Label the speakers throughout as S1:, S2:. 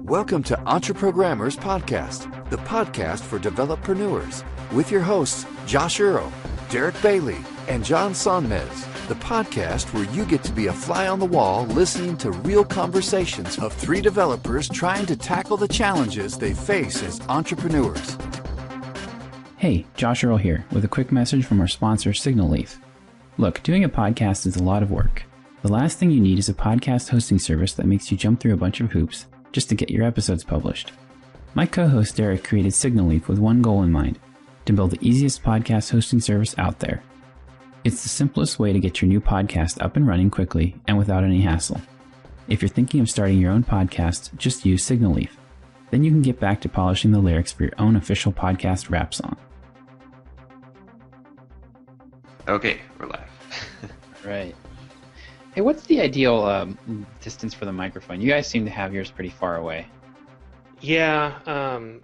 S1: Welcome to Entreprogrammers Podcast, the podcast for developreneurs, with your hosts, Josh Earl, Derick Bailey, and John Sonmez, the podcast where you get to be a fly on the wall listening to real conversations of three developers trying to tackle the challenges they face as entrepreneurs.
S2: Hey, Josh Earl here with a quick message from our sponsor, Signal Leaf. Look, doing a podcast is a lot of work. The last thing you need is a podcast hosting service that makes you jump through a bunch of hoops just to get your episodes published. My co-host Derick created Signal Leaf with one goal in mind: to build the easiest podcast hosting service out there. It's the simplest way to get your new podcast up and running quickly and without any hassle. If you're thinking of starting your own podcast, just use Signal Leaf. Then you can get back to polishing the lyrics for your own official podcast rap song.
S3: Okay, we're live.
S4: Right. Hey, what's the ideal distance for the microphone? You guys seem to have yours pretty far away.
S5: Yeah,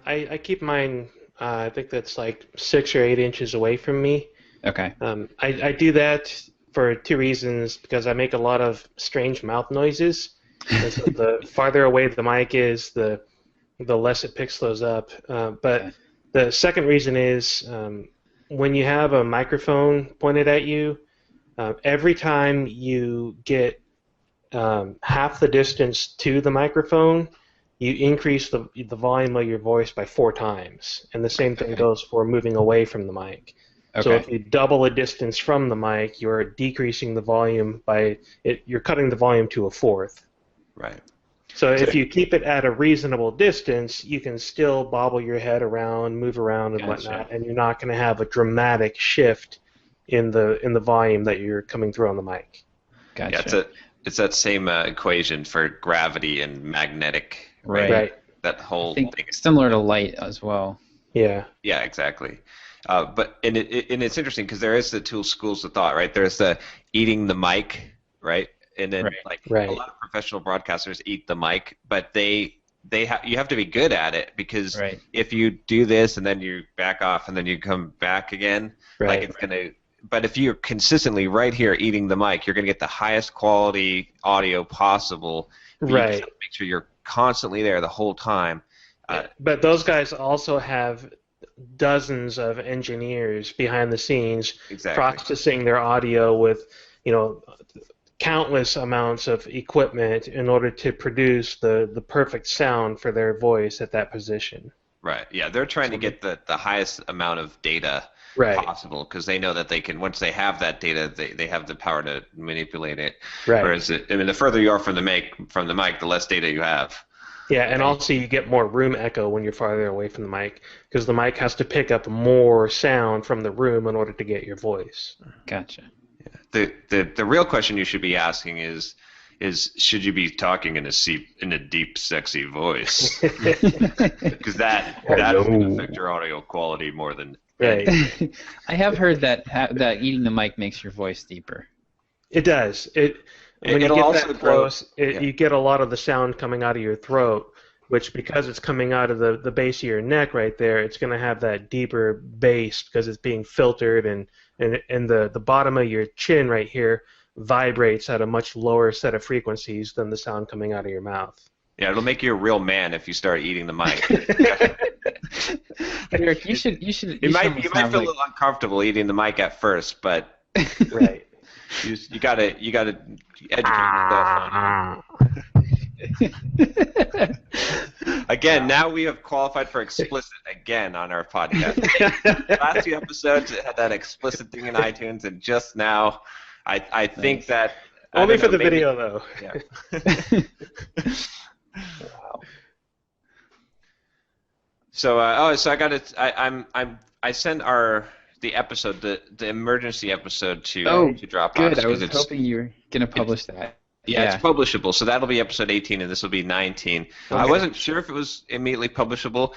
S5: I keep mine, I think that's like 6 or 8 inches away from me.
S4: Okay.
S5: I do that for 2 reasons, because I make a lot of strange mouth noises. And so the farther away the mic is, the less it picks those up. But the second reason is when you have a microphone pointed at you, every time you get half the distance to the microphone, you increase the volume of your voice by 4 times. And the same thing goes for moving away from the mic. Okay. So if you double the distance from the mic, you're decreasing the volume you're cutting the volume to a fourth.
S3: Right.
S5: So if you keep it at a reasonable distance, you can still bobble your head around, move around, and whatnot, and you're not going to have a dramatic shift in the volume that you're coming through on the mic.
S4: Gotcha.
S3: Yeah, it's that same equation for gravity and magnetic.
S5: Right.
S3: That whole
S4: thing.
S3: Thing.
S4: Similar to light as well.
S5: Yeah.
S3: Yeah, exactly. But it's interesting because there is the two schools of thought, right? There's the eating the mic, right? And then a lot of professional broadcasters eat the mic, but you have to be good at it, because if you do this and then you back off and then you come back again, But if you're consistently right here eating the mic, you're going to get the highest quality audio possible.
S5: Right.
S3: You have to make sure you're constantly there the whole time.
S5: But those guys also have dozens of engineers behind the scenes processing their audio with, countless amounts of equipment in order to produce the perfect sound for their voice at that position.
S3: Right. Yeah, they're trying to get the highest amount of data possible, because they know that they can, once they have that data, they have the power to manipulate it.
S5: Right.
S3: Whereas, the further you are from the mic, the less data you have.
S5: Yeah, and also you get more room echo when you're farther away from the mic, because the mic has to pick up more sound from the room in order to get your voice.
S4: Gotcha.
S3: Yeah. The real question you should be asking is should you be talking in a deep, sexy voice? Because that will affect your audio quality more than.
S5: Right.
S4: I have heard that eating the mic makes your voice deeper.
S5: It does. When you get that close, you get a lot of the sound coming out of your throat, which, because it's coming out of the base of your neck right there, it's going to have that deeper bass because it's being filtered, and the bottom of your chin right here vibrates at a much lower set of frequencies than the sound coming out of your mouth.
S3: Yeah, it'll make you a real man if you start eating the mic.
S4: Derick, you should.
S3: You might feel a little uncomfortable eating the mic at first, but
S5: right.
S3: You gotta educate yourself on it. Again, now we have qualified for explicit again on our podcast. Last 2 episodes it had that explicit thing in iTunes, and just now, I think that
S5: only for the video though.
S3: Yeah. Wow. So I sent the episode, the emergency episode to Dropbox.
S4: Good. I was hoping you were going to publish that.
S3: Yeah, it's publishable, so that'll be episode 18, and this will be 19. Okay. I wasn't sure if it was immediately publishable,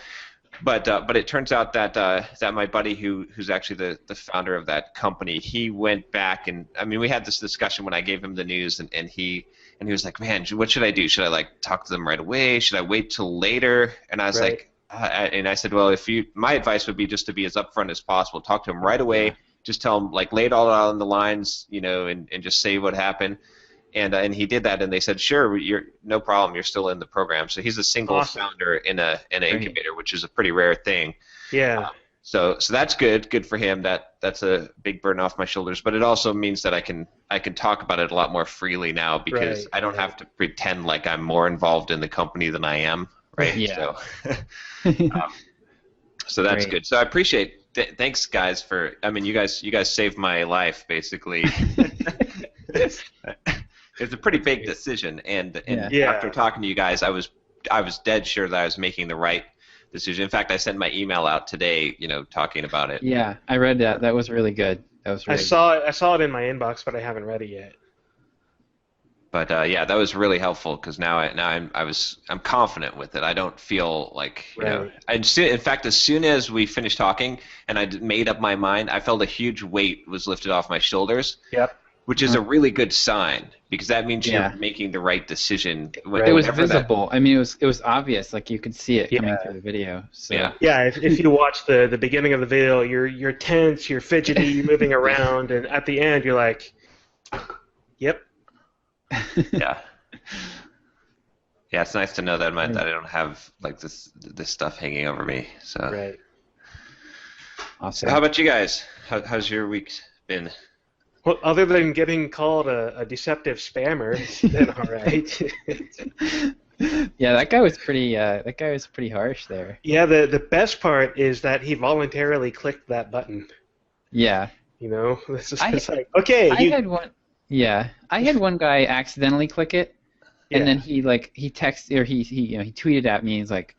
S3: but it turns out that my buddy who's actually the founder of that company, he went back, and we had this discussion when I gave him the news, and he was like, man, what should I do? Should I talk to them right away? Should I wait till later? And I was like, and I said, well, my advice would be just to be as upfront as possible. Talk to them right away. Just tell them, lay it all out on the lines, and just say what happened. and he did that, and they said, sure, you're no problem, you're still in the program. So he's a single founder in an incubator, which is a pretty rare thing.
S5: Yeah.
S3: So that's good for him. That's a big burden off my shoulders. But it also means that I can talk about it a lot more freely now because I don't have to pretend like I'm more involved in the company than I am. Right.
S4: Yeah.
S3: So that's good. So I appreciate. Thanks, guys, for. I mean, you guys saved my life basically. It's a pretty big decision, and after talking to you guys, I was dead sure that I was making the right decision. In fact, I sent my email out today, talking about it.
S4: Yeah, I read that. That was really good. I
S5: saw it in my inbox, but I haven't read it yet.
S3: But that was really helpful because now I'm confident with it. I don't feel like in fact, as soon as we finished talking and I made up my mind, I felt a huge weight was lifted off my shoulders.
S5: Yep.
S3: Which is a really good sign because that means you're making the right decision.
S4: It was visible. I mean, it was obvious. Like you could see it coming through the video. So.
S5: Yeah. If you watch the beginning of the video, you're tense, you're fidgety, you're moving around, and at the end you're like, yep.
S3: Yeah. Yeah, it's nice to know that I don't have like this stuff hanging over me. So.
S5: Right.
S3: So
S4: Awesome.
S3: how about you guys? How's your week been?
S5: Well, other than getting called a deceptive spammer, it's been all right.
S4: Yeah, that guy was pretty harsh there.
S5: Yeah, the best part is that he voluntarily clicked that button.
S4: Yeah.
S5: This is like, okay.
S4: I had one guy accidentally click it, and then he texted or he tweeted at me. He's like,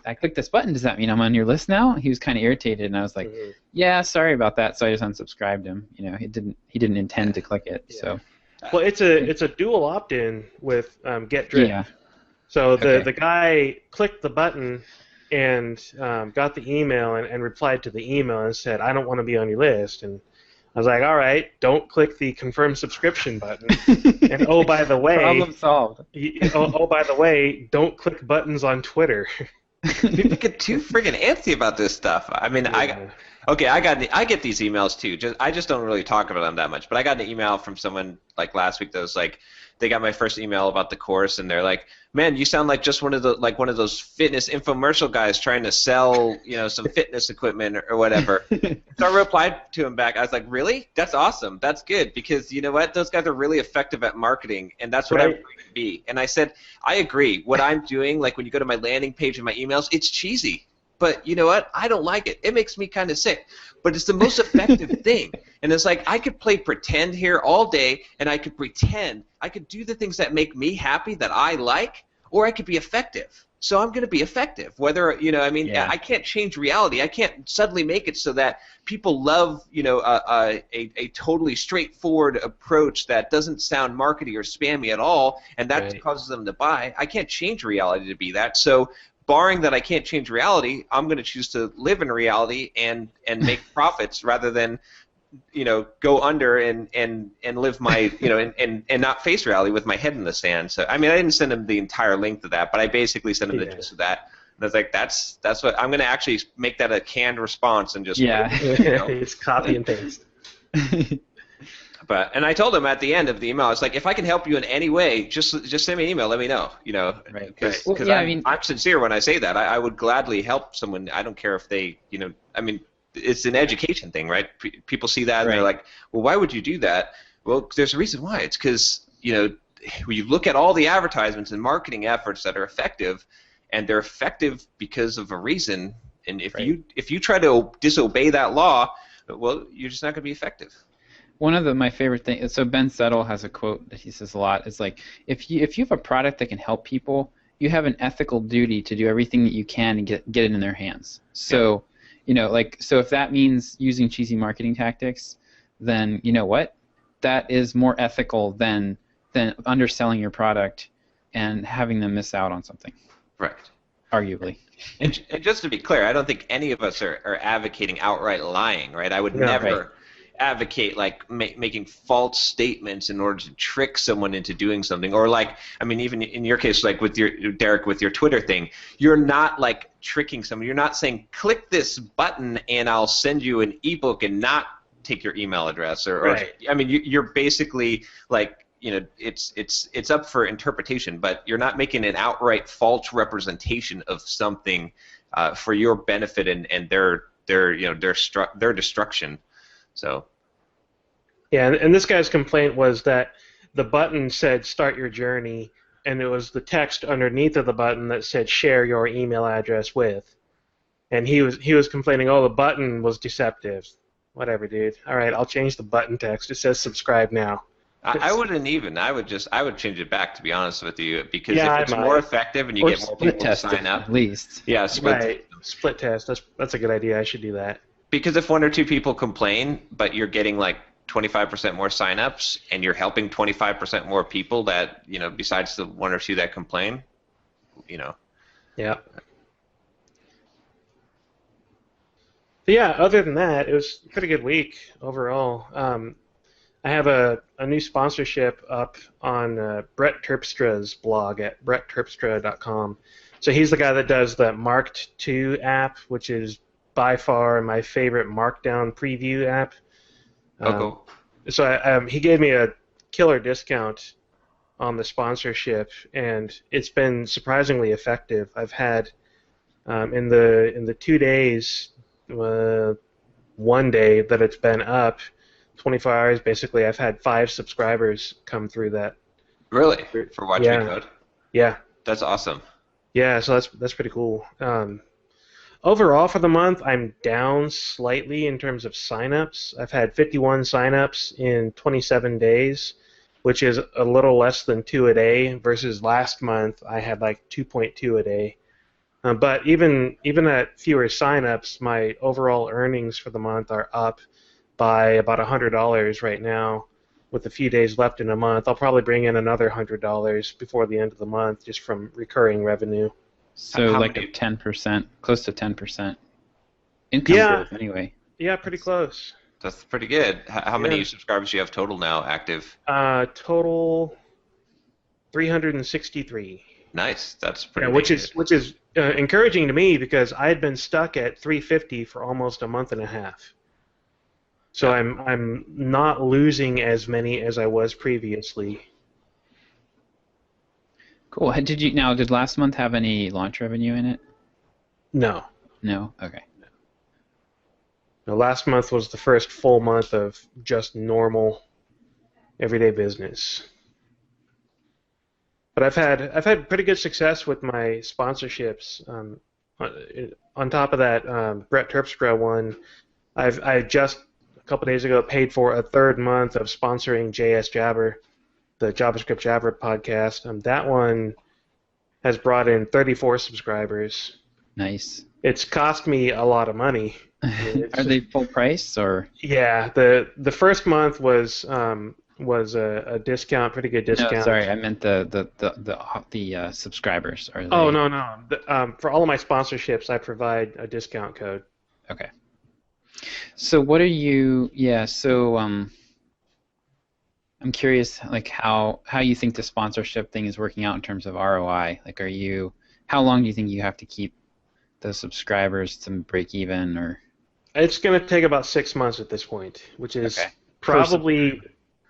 S4: I clicked this button. Does that mean I'm on your list now? He was kind of irritated, and I was like, yeah, sorry about that. So I just unsubscribed him. He didn't intend to click it. Yeah. So.
S5: Well, it's a dual opt-in with Get Drip. Yeah. So the guy clicked the button and got the email and replied to the email and said, I don't want to be on your list. And I was like, all right, don't click the confirm subscription button. And oh, by the way,
S4: problem solved.
S5: Oh, by the way, don't click buttons on Twitter.
S3: People get too friggin' antsy about this stuff. I mean, I get these emails too. I just don't really talk about them that much. But I got an email from someone like last week that was like, they got my first email about the course, and they're like, "Man, you sound like just one of those fitness infomercial guys trying to sell, some fitness equipment or whatever." So I replied to him back. I was like, "Really? That's awesome. That's good because you know what? Those guys are really effective at marketing, and that's what I'm going to be." And I said, "I agree. What I'm doing, like when you go to my landing page and my emails, it's cheesy." But you know what? I don't like it. It makes me kind of sick. But it's the most effective thing. And it's like I could play pretend here all day, and I could pretend. I could do the things that make me happy that I like, or I could be effective. So I'm going to be effective. Whether, I can't change reality. I can't suddenly make it so that people love, a totally straightforward approach that doesn't sound markety or spammy at all, and that causes them to buy. I can't change reality to be that. So barring that I can't change reality, I'm going to choose to live in reality and make profits rather than, go under and live my, and not face reality with my head in the sand. So, I mean, I didn't send him the entire length of that, but I basically sent him the gist of that. And I was like, that's what I'm going to actually make that a canned response and just
S5: just copy and paste.
S3: And I told him at the end of the email, I was like, if I can help you in any way, just send me an email. Let me know. Because I'm sincere when I say that. I would gladly help someone. I don't care if they, it's an education thing, right? People see that and they're like, well, why would you do that? Well, there's a reason why. It's because when you look at all the advertisements and marketing efforts that are effective, and they're effective because of a reason. And if you try to disobey that law, well, you're just not going to be effective.
S4: One of my favorite things, so Ben Settle has a quote that he says a lot. It's like, if you have a product that can help people, you have an ethical duty to do everything that you can to get it in their hands. So, so if that means using cheesy marketing tactics, then you know what? That is more ethical than underselling your product and having them miss out on something.
S3: Right.
S4: Arguably.
S3: And just to be clear, I don't think any of us are advocating outright lying, right? I would never advocate making false statements in order to trick someone into doing something, or even in your case, like with Derick, with your Twitter thing, you're not tricking someone. You're not saying click this button and I'll send you an ebook and not take your email address, or you're basically it's up for interpretation, but you're not making an outright false representation of something for your benefit and their destruction. So.
S5: Yeah, and this guy's complaint was that the button said "Start your journey," and it was the text underneath of the button that said "Share your email address with," and he was complaining, "Oh, the button was deceptive." Whatever, dude. All right, I'll change the button text. It says "Subscribe now."
S3: I wouldn't even. I would change it back, to be honest with you, because
S5: Yeah,
S3: if it's more effective and you get more people to sign up,
S4: at least.
S3: yeah,
S5: Split test. That's a good idea. I should do that.
S3: Because if one or two people complain, but you're getting like 25% more signups, and you're helping 25% more people that besides the one or two that complain,
S5: Yeah. But yeah, other than that, it was a pretty good week overall. I have a new sponsorship up on Brett Terpstra's blog at brettterpstra.com. So he's the guy that does the Marked 2 app, which is by far my favorite Markdown preview app.
S3: Cool.
S5: So he gave me a killer discount on the sponsorship, and it's been surprisingly effective. I've had in the 2 days, one day that it's been up, 24 hours basically, I've had 5 subscribers come through that.
S3: Really? For Watch Me Code?
S5: Yeah.
S3: That's awesome.
S5: Yeah, so that's pretty cool. Overall for the month, I'm down slightly in terms of signups. I've had 51 signups in 27 days, which is a little less than 2 a day, versus last month I had like 2.2 a day. But even at fewer signups, my overall earnings for the month are up by about $100 right now. With a few days left in a month, I'll probably bring in another $100 before the end of the month just from recurring revenue.
S4: So like a 10%, close to 10% income growth anyway.
S5: Yeah, pretty close.
S3: That's pretty good. How many subscribers do you have total now active?
S5: Total 363.
S3: Nice. That's pretty.
S5: Which is encouraging to me because I had been stuck at 350 for almost a month and a half. So I'm not losing as many as I was previously.
S4: Cool. Did last month have any launch revenue in it?
S5: No.
S4: No? Okay.
S5: No, last month was the first full month of just normal, everyday business. But I've had pretty good success with my sponsorships. On top of that, Brett Terpstra one, I just a couple days ago paid for a 3rd month of sponsoring JS Jabber, the JavaScript Jabber podcast. That one has brought in 34 subscribers.
S4: Nice.
S5: It's cost me a lot of money.
S4: Are they full price or?
S5: Yeah, the first month was a discount, pretty good discount.
S4: No, sorry, I meant the subscribers. Are they...
S5: Oh no. For all of my sponsorships, I provide a discount code.
S4: Okay. So what are you? Yeah. So I'm curious, like how you think the sponsorship thing is working out in terms of ROI. Like, how long do you think you have to keep those subscribers to break even, or?
S5: It's going to take about 6 months at this point, which is probably.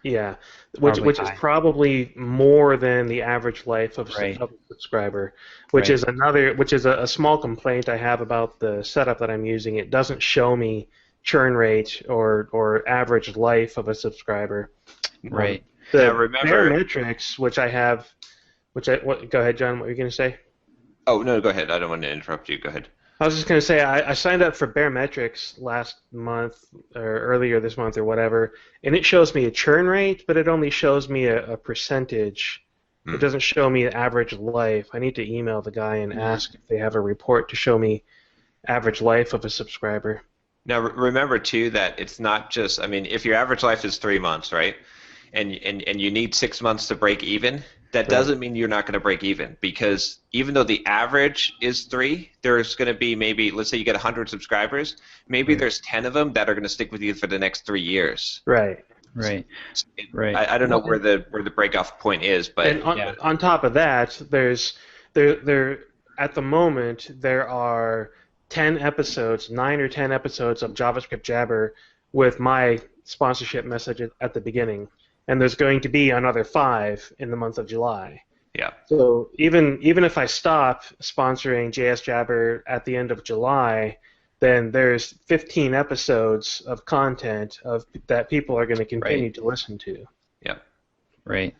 S5: Yeah, which is probably more than the average life of a subscriber, which is a small complaint I have about the setup that I'm using. It doesn't show me churn rate or average life of a subscriber.
S4: Right.
S5: The barometrics, go ahead, John. What were you going to say?
S3: Oh no, go ahead. I don't want to interrupt you. Go ahead.
S5: I was just going to say I signed up for Baremetrics last month or earlier this month or whatever, and it shows me a churn rate, but it only shows me a percentage. It doesn't show me the average life. I need to email the guy and ask if they have a report to show me average life of a subscriber.
S3: Now remember too that it's not just. I mean, if your average life is 3 months, right, and you need 6 months to break even. That doesn't mean you're not going to break even, because even though the average is 3, there's going to be maybe, let's say you get 100 subscribers, maybe there's 10 of them that are going to stick with you for the next 3 years.
S5: Right.
S3: I don't know where the break-off point is, but
S5: on top of that, there at the moment there are 9 or 10 episodes of JavaScript Jabber with my sponsorship message at the beginning. and there's going to be another 5 in the month of July.
S3: Yeah.
S5: So even if I stop sponsoring JS Jabber at the end of July, then there's 15 episodes of content that people are going to continue to listen to.
S3: Yeah.
S4: Right.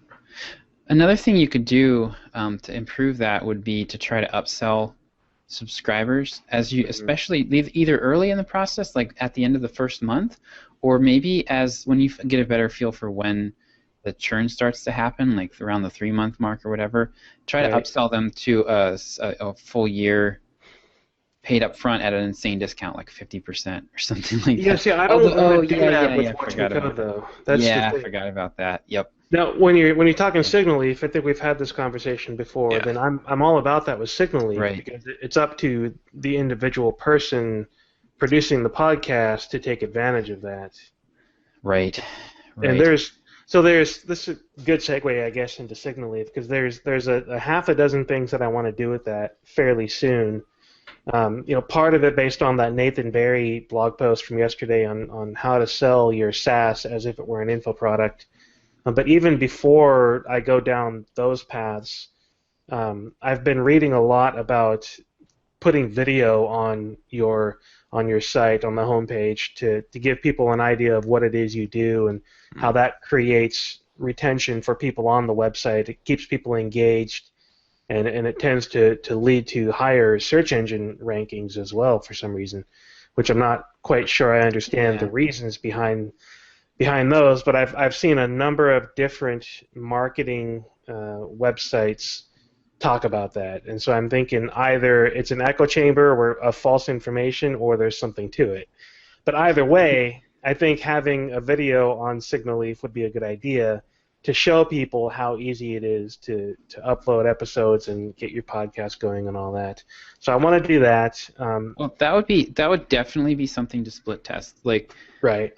S4: Another thing you could do to improve that would be to try to upsell subscribers, as you especially either early in the process, like at the end of the first month, or maybe as when you get a better feel for when the churn starts to happen, like around the 3-month mark or whatever. Try to upsell them to a full year paid up front at an insane discount, like 50% or something like that.
S5: Yeah, see, I don't want to do that with Watch Me Code, though. That's
S4: I forgot about that. Yep.
S5: Now, when you're talking Signal Leaf, I think we've had this conversation before.
S3: Yeah.
S5: Then I'm all about that with Signal Leaf,
S4: Right.
S5: because it's up to the individual person producing the podcast to take advantage of that.
S4: Right.
S5: And this is a good segue, I guess, into Signal Leaf, because there's a half a dozen things that I want to do with that fairly soon. Part of it based on that Nathan Barry blog post from yesterday on how to sell your SaaS as if it were an info product. But even before I go down those paths, I've been reading a lot about putting video on your site, on the homepage, to give people an idea of what it is you do and how that creates retention for people on the website. It keeps people engaged, and it tends to lead to higher search engine rankings as well for some reason, which I'm not quite sure I understand the reasons behind those, but I've seen a number of different marketing websites talk about that, and so I'm thinking either it's an echo chamber of false information or there's something to it. But either way, I think having a video on Signal Leaf would be a good idea to show people how easy it is to upload episodes and get your podcast going and all that. So I want to do that.
S4: Well, that would definitely be something to split test, like
S5: right.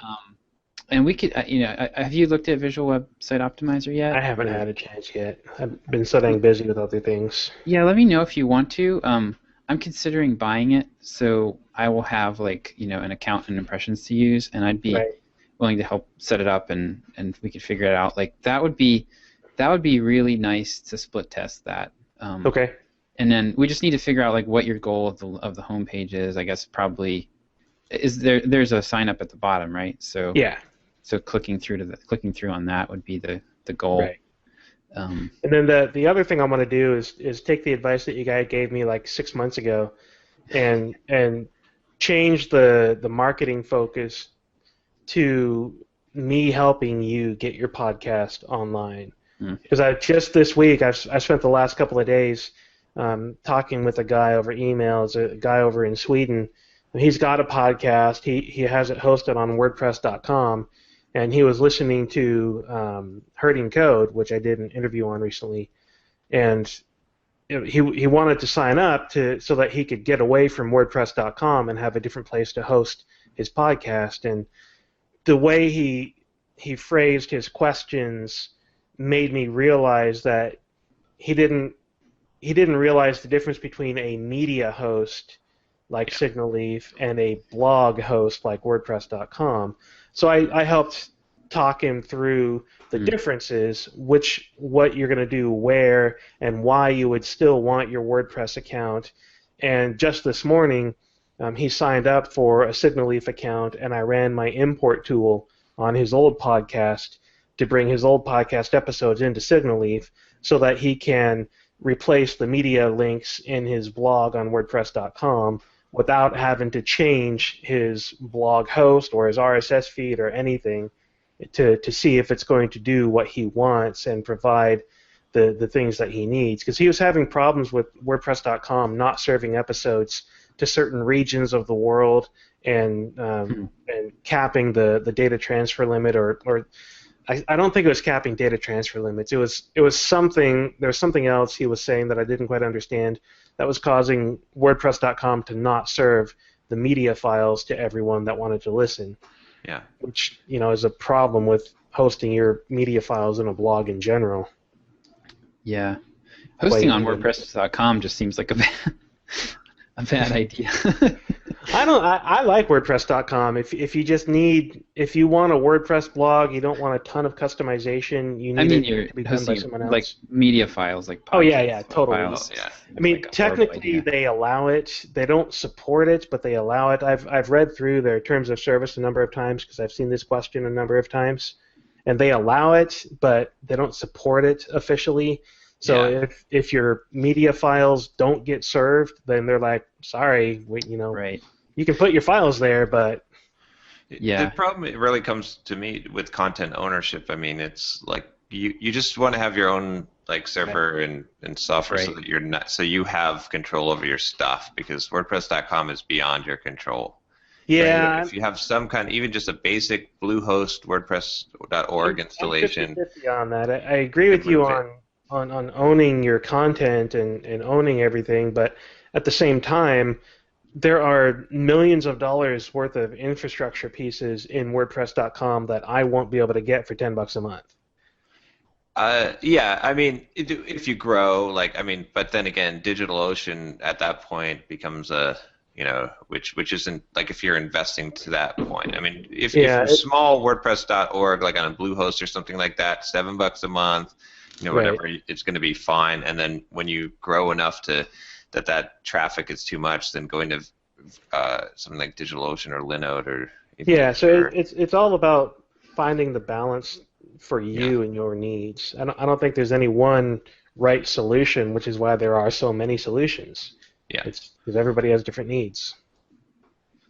S4: And we could, have you looked at Visual Website Optimizer yet?
S5: I haven't had a chance yet. I've been so dang busy with other things.
S4: Yeah, let me know if you want to. I'm considering buying it, so I will have an account and impressions to use, and I'd be willing to help set it up, and we could figure it out. Like that would be really nice to split test that.
S5: Okay.
S4: And then we just need to figure out what your goal of the homepage is. I guess probably is there's a sign up at the bottom, right? So
S5: yeah.
S4: So clicking through on that would be the goal.
S5: Right. And then the other thing I want to do is take the advice that you guys gave me 6 months ago, and change the marketing focus to me helping you get your podcast online. Because this week I've spent the last couple of days talking with a guy over email. It's a guy over in Sweden. He's got a podcast. He has it hosted on WordPress.com. And he was listening to Hurting Code, which I did an interview on recently, and he wanted to sign up so that he could get away from WordPress.com and have a different place to host his podcast. And the way he phrased his questions made me realize that he didn't realize the difference between a media host like Signal Leaf and a blog host like WordPress.com. So I helped talk him through the differences, what you're going to do where, and why you would still want your WordPress account. And just this morning, he signed up for a Signal Leaf account, and I ran my import tool on his old podcast to bring his old podcast episodes into Signal Leaf so that he can replace the media links in his blog on WordPress.com without having to change his blog host or his RSS feed or anything to see if it's going to do what he wants and provide the things that he needs. Because he was having problems with WordPress.com not serving episodes to certain regions of the world and capping the data transfer limit, or I don't think it was capping data transfer limits. It was something. There was something else he was saying that I didn't quite understand that was causing WordPress.com to not serve the media files to everyone that wanted to listen.
S3: Yeah.
S5: Which is a problem with hosting your media files in a blog in general.
S4: Yeah. Hosting on WordPress.com just seems like a bad idea.
S5: I like WordPress.com. If you want a WordPress blog, you don't want a ton of customization. You need it to be done by someone else.
S4: Like media files, like
S5: oh yeah, totally.
S4: files.
S3: Oh, yeah.
S5: I mean,
S4: like
S5: technically they allow it. They don't support it, but they allow it. I've read through their terms of service a number of times because I've seen this question a number of times, and they allow it, but they don't support it officially. So if your media files don't get served, then they're like, sorry,
S4: Right.
S5: you can put your files there, but
S3: the problem it really comes to me with content ownership. I mean, it's like you just want to have your own like server and software so you have control over your stuff, because WordPress.com is beyond your control.
S5: Yeah.
S3: Right? If you have some kind, even just a basic Bluehost WordPress.org installation.
S5: I'm 50-50 on that. I agree with you on owning your content and owning everything, but at the same time, there are millions of dollars worth of infrastructure pieces in WordPress.com that I won't be able to get for $10 a month.
S3: Yeah, I mean, if you grow, but then again, DigitalOcean at that point becomes which isn't, like, if you're investing to that point. I mean, if you're small, WordPress.org, like on a Bluehost or something like that, $7 a month, whatever, it's going to be fine. And then when you grow enough that traffic is too much, then going to something like DigitalOcean or Linode or
S5: so it's all about finding the balance for you and your needs. I don't think there's any one right solution, which is why there are so many solutions.
S3: Yeah,
S5: it's because everybody has different needs.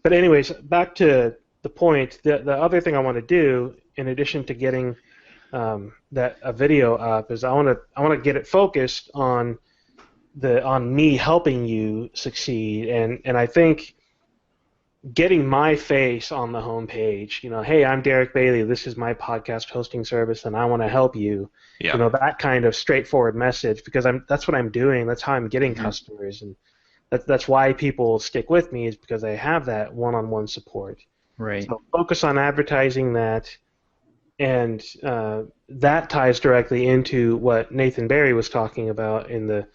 S5: But anyways, back to the point. The other thing I want to do, in addition to getting a video up, is I want to get it focused on me helping you succeed, and I think getting my face on the homepage, hey, I'm Derick Bailey, this is my podcast hosting service, and I want to help you. That kind of straightforward message, because that's what I'm doing. That's how I'm getting customers, and that's why people stick with me, is because I have that one-on-one support.
S4: Right.
S5: So focus on advertising that, and that ties directly into what Nathan Barry was talking about in the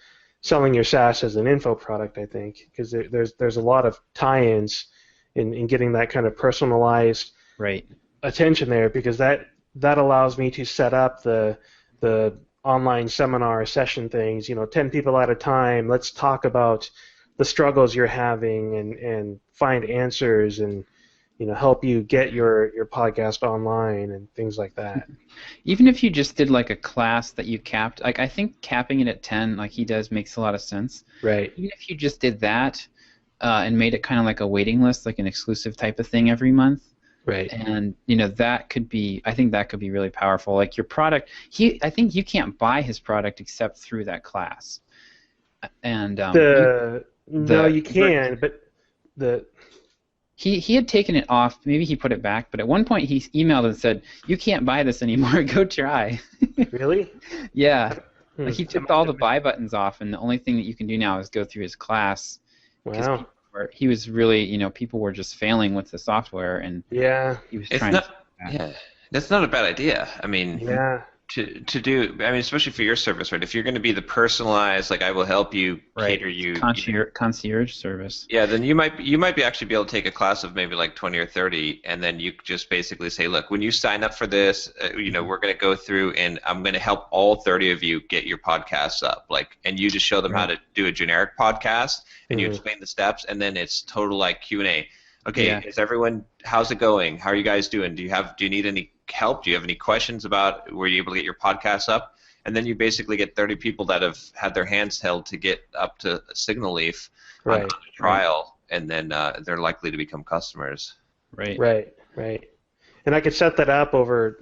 S5: selling your SaaS as an info product, I think, because there's a lot of tie-ins in getting that kind of personalized attention there, because that allows me to set up the online seminar session things, 10 people at a time. Let's talk about the struggles you're having and find answers and help you get your podcast online and things like that.
S4: Even if you just did like a class that you capped, like I think capping it at 10, like he does, makes a lot of sense.
S5: Right.
S4: Even if you just did that and made it kind of like a waiting list, like an exclusive type of thing every month.
S5: Right.
S4: And that could be, I think that could be really powerful. Like your product, I think you can't buy his product except through that class. And
S5: you can, but the
S4: He had taken it off. Maybe he put it back, but at one point he emailed and said, "You can't buy this anymore. Go try."
S5: Really?
S4: Yeah. Like he took all the buy buttons off, and the only thing that you can do now is go through his class.
S5: Wow.
S4: He was really, people were just failing with the software, and he was trying to.
S3: Yeah, that's not a bad idea. I mean, to do, I mean, especially for your service, right? If you're going to be the personalized, like I will help you, cater you,
S4: concierge service.
S3: Yeah, then you might be actually be able to take a class of maybe like 20 or 30, and then you just basically say, look, when you sign up for this, we're going to go through, and I'm going to help all 30 of you get your podcasts up, and you just show them how to do a generic podcast, and you explain the steps, and then it's total like Q&A. Okay, is everyone? How's it going? How are you guys doing? Do you need any help? Do you have any questions about were you able to get your podcast up? And then you basically get 30 people that have had their hands held to get up to Signal Leaf on a trial, and then they're likely to become customers.
S5: Right. And I could set that up over,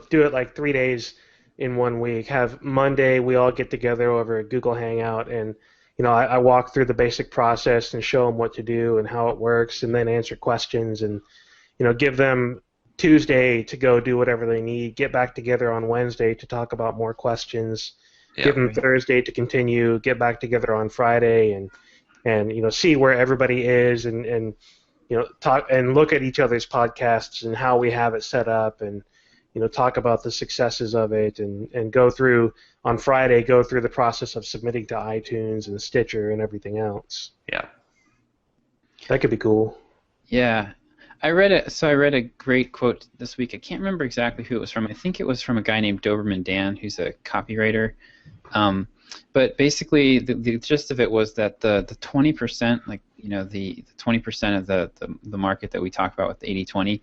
S5: do it like 3 days in 1 week. Have Monday we all get together over a Google Hangout, and I walk through the basic process and show them what to do and how it works, and then answer questions, and give them Tuesday to go do whatever they need, get back together on Wednesday to talk about more questions, give them Thursday to continue, get back together on Friday, and see where everybody is, and talk and look at each other's podcasts and how we have it set up, and talk about the successes of it, and go through on Friday the process of submitting to iTunes and Stitcher and everything else.
S3: Yeah.
S5: That could be cool.
S4: Yeah. I read a great quote this week. I can't remember exactly who it was from. I think it was from a guy named Doberman Dan, who's a copywriter. But basically, the gist of it was that the 20%, like the 20% of the market that we talk about with the 80/20,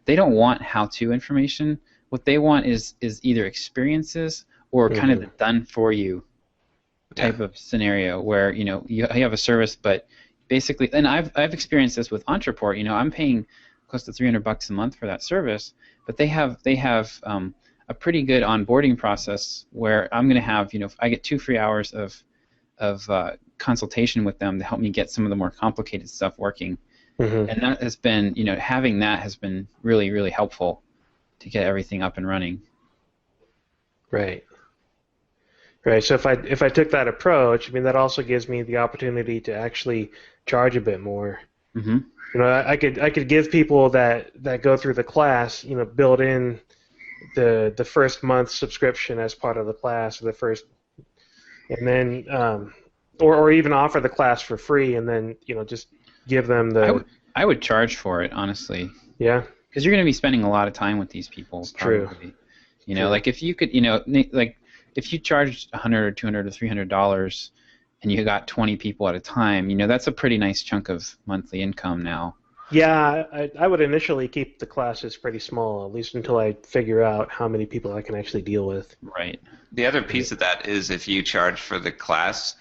S4: they don't want how-to information. What they want is either experiences or kind of the done for you type of scenario where you have a service, but basically, and I've experienced this with Entreport. I'm paying close to $300 a month for that service, but they have a pretty good onboarding process where I'm going to have I get 2 free hours of consultation with them to help me get some of the more complicated stuff working, and that has been having that has been really, really helpful to get everything up and running.
S5: Right. So if I took that approach, I mean that also gives me the opportunity to actually charge a bit more. I could give people that go through the class, build in the first month subscription as part of the class, or the first, and then or even offer the class for free, and then just give them the.
S4: I would charge for it, honestly.
S5: Yeah.
S4: Because you're going to be spending a lot of time with these people.
S5: It's
S4: probably.
S5: True.
S4: Like if you could, like if you charged $100 or $200 or $300 and you got 20 people at a time, that's a pretty nice chunk of monthly income now.
S5: Yeah, I would initially keep the classes pretty small, at least until I figure out how many people I can actually deal with.
S4: Right.
S3: The other piece of that is if you charge for the class,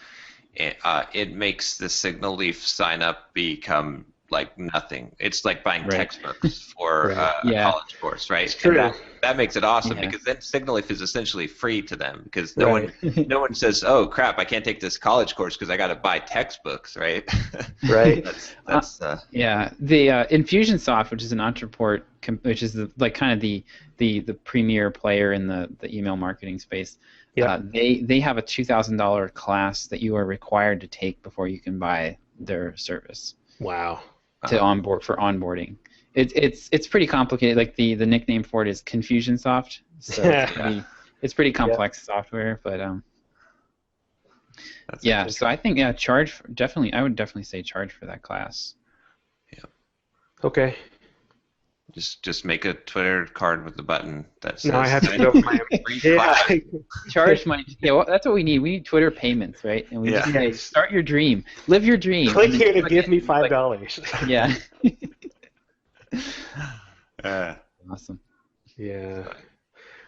S3: it makes the Signal Leaf sign up become like nothing. It's like buying textbooks for a college course, right?
S5: It's true.
S3: And that makes it awesome because then Signal Leaf is essentially free to them because no one says, "Oh crap, I can't take this college course because I got to buy textbooks," right?
S5: Right.
S3: that's
S4: yeah. The Infusionsoft, which is an Entreport, which is the premier player in the email marketing space.
S5: Yeah.
S4: They have a $2,000 class that you are required to take before you can buy their service.
S5: Wow.
S4: To onboarding. It's pretty complicated. Like the nickname for it is Confusionsoft. So it's pretty complex software, but So I think I would definitely say charge for that class.
S3: Yeah.
S5: Okay.
S3: Just make a Twitter card with the button that says.
S5: No, I have to go for my
S3: free class.
S4: Charge money. Yeah, well, that's what we need. We need Twitter payments, right? And we just say, start your dream, live your dream.
S5: Click here to give me $5.
S4: Yeah.
S3: Awesome.
S5: Yeah.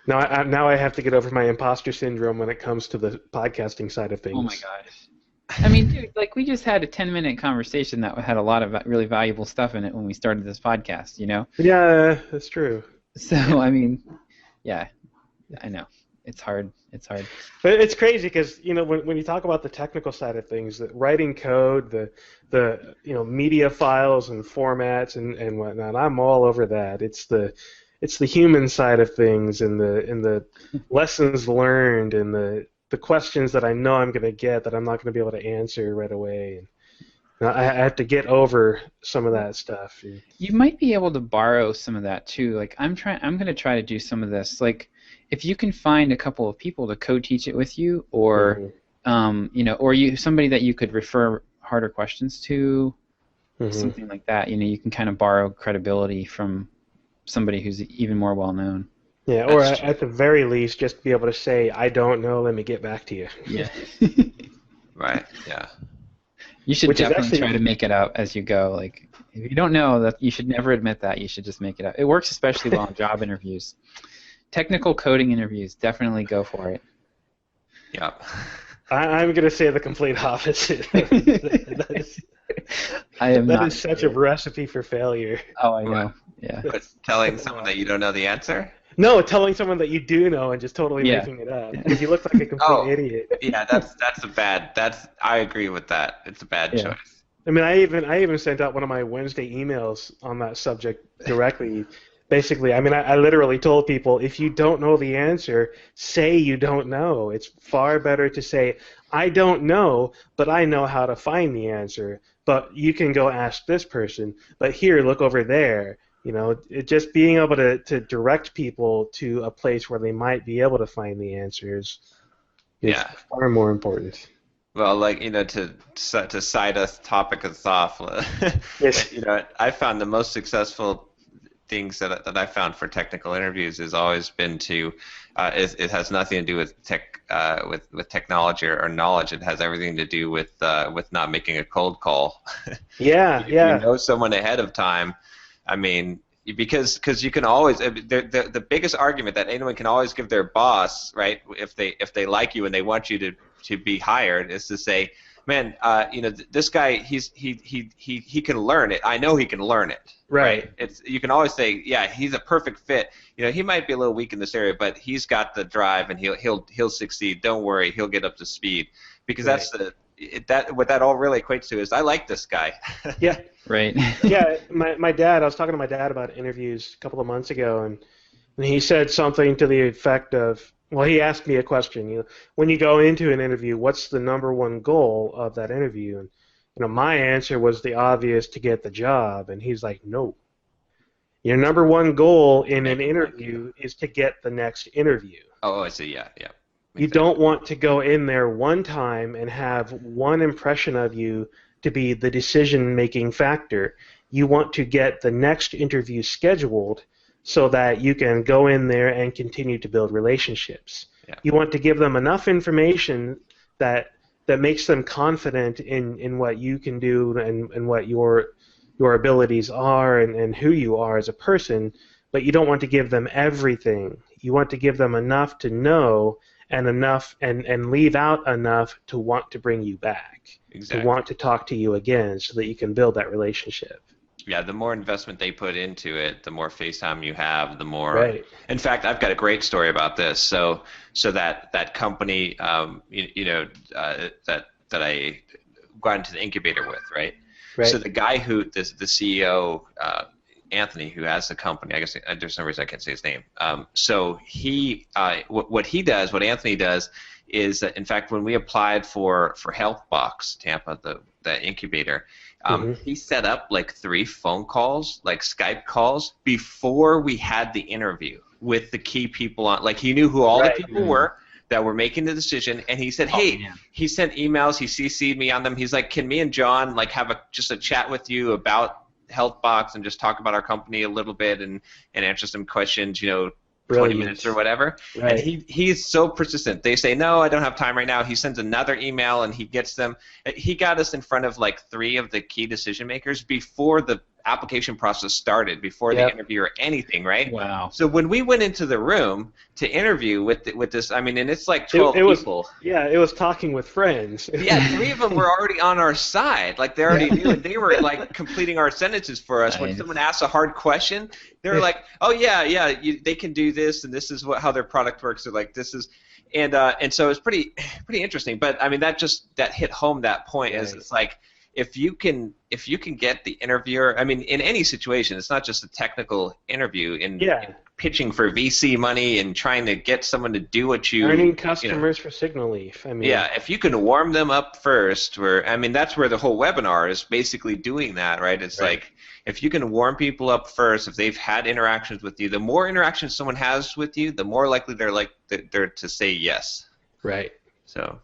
S5: Now I have to get over my imposter syndrome when it comes to the podcasting side of things.
S4: Oh my gosh. I mean, dude, like we just had a 10-minute conversation that had a lot of really valuable stuff in it when we started this podcast,
S5: Yeah, that's true.
S4: So, I mean, yeah, I know. It's hard.
S5: But it's crazy because, when you talk about the technical side of things, the writing code, the media files and formats and whatnot, I'm all over that. It's the human side of things and the lessons learned and the questions that I know I'm going to get that I'm not going to be able to answer right away. And I have to get over some of that stuff.
S4: You might be able to borrow some of that too. Like I'm going to try to do some of this. Like if you can find a couple of people to co-teach it with you, or or somebody that you could refer harder questions to, something like that. You can kind of borrow credibility from somebody who's even more well known.
S5: Yeah, or at the very least, just be able to say, "I don't know. Let me get back to you."
S4: Yeah.
S3: Right. Yeah.
S4: You should definitely try to make it up as you go. Like, if you don't know, that you should never admit that. You should just make it up. It works especially well in job interviews. Technical coding interviews, definitely go for it.
S3: Yep.
S5: I'm going to say the complete opposite. That is such a recipe for failure.
S4: Oh, I know. Yeah.
S3: But telling someone that you don't know the answer?
S5: No, telling someone that you do know and just totally making it up. Because you look like a complete idiot.
S3: Yeah, that's a bad. I agree with that. It's a bad choice.
S5: I mean, I even sent out one of my Wednesday emails on that subject directly. Basically, I mean, I literally told people, if you don't know the answer, say you don't know. It's far better to say, I don't know, but I know how to find the answer. But you can go ask this person. But here, look over there. Just being able to direct people to a place where they might be able to find the answers is far more important.
S3: Well, like, to side a topic us off,
S5: Yes.
S3: I found the most successful things that I found for technical interviews has always been it has nothing to do with with technology or knowledge. It has everything to do with not making a cold call.
S5: Yeah,
S3: If you
S5: yeah.
S3: know someone ahead of time, I mean, because you can always the biggest argument that anyone can always give their boss, right, if they like you and they want you to be hired, is to say, man, this guy, he can learn it. I know he can learn it.
S5: Right.
S3: You can always say, yeah, he's a perfect fit. He might be a little weak in this area, but he's got the drive and he'll succeed. Don't worry, he'll get up to speed. Because that's what that all really equates to is, I like this guy.
S5: Yeah.
S4: Right.
S5: Yeah, my dad, I was talking to my dad about interviews a couple of months ago, and he said something to the effect of, well, he asked me a question, when you go into an interview, what's the number one goal of that interview? And my answer was the obvious, to get the job, and he's like, no. Your number one goal in an interview is to get the next interview.
S3: Oh, I see. Yeah.
S5: You don't want to go in there one time and have one impression of you to be the decision-making factor. You want to get the next interview scheduled so that you can go in there and continue to build relationships.
S3: Yeah.
S5: You want to give them enough information that makes them confident in what you can do and what your abilities are and who you are as a person, but you don't want to give them everything. You want to give them enough to know and enough and leave out enough to want to bring you back,
S3: Exactly.
S5: to want to talk to you again so that you can build that relationship.
S3: Yeah, the more investment they put into it, the more face time you have, the more.
S5: Right.
S3: In fact, I've got a great story about this. So that company, that I got into the incubator with, right?
S5: Right.
S3: So the guy the CEO, Anthony, who has the company, I guess there's no reason I can't say his name. So what Anthony does is that, in fact, when we applied for HealthBox Tampa, the incubator, he set up like 3 phone calls, like Skype calls, before we had the interview with the key people on. Like, he knew who all the people were that were making the decision, and he said, he sent emails, he CC'd me on them. He's like, can me and John like have just a chat with you about HealthBox and just talk about our company a little bit and answer some questions, 20 minutes or whatever.
S5: Right.
S3: And he's so persistent. They say, no, I don't have time right now. He sends another email and he gets them. He got us in front of like 3 of the key decision makers before the application process started, before the interview or anything, right?
S4: Wow.
S3: So when we went into the room to interview with this, I mean, and it's like 12 people.
S5: It was talking with friends.
S3: Yeah, 3 of them were already on our side. Like, they already knew it. They were like completing our sentences for us. When someone asks a hard question, they were like, "Oh yeah, they can do this, and this is how their product works." Or like, this is, and so it's pretty interesting. But I mean, that hit home that point. Is it's like, if you can get the interviewer, I mean, in any situation, it's not just a technical interview. In pitching for VC money and trying to get someone to do what you
S5: earning customers for Signal Leaf. I mean,
S3: if you can warm them up first, that's where the whole webinar is basically doing that, right? It's like, if you can warm people up first, if they've had interactions with you, the more interactions someone has with you, the more likely they're to say yes.
S5: Right.
S3: So.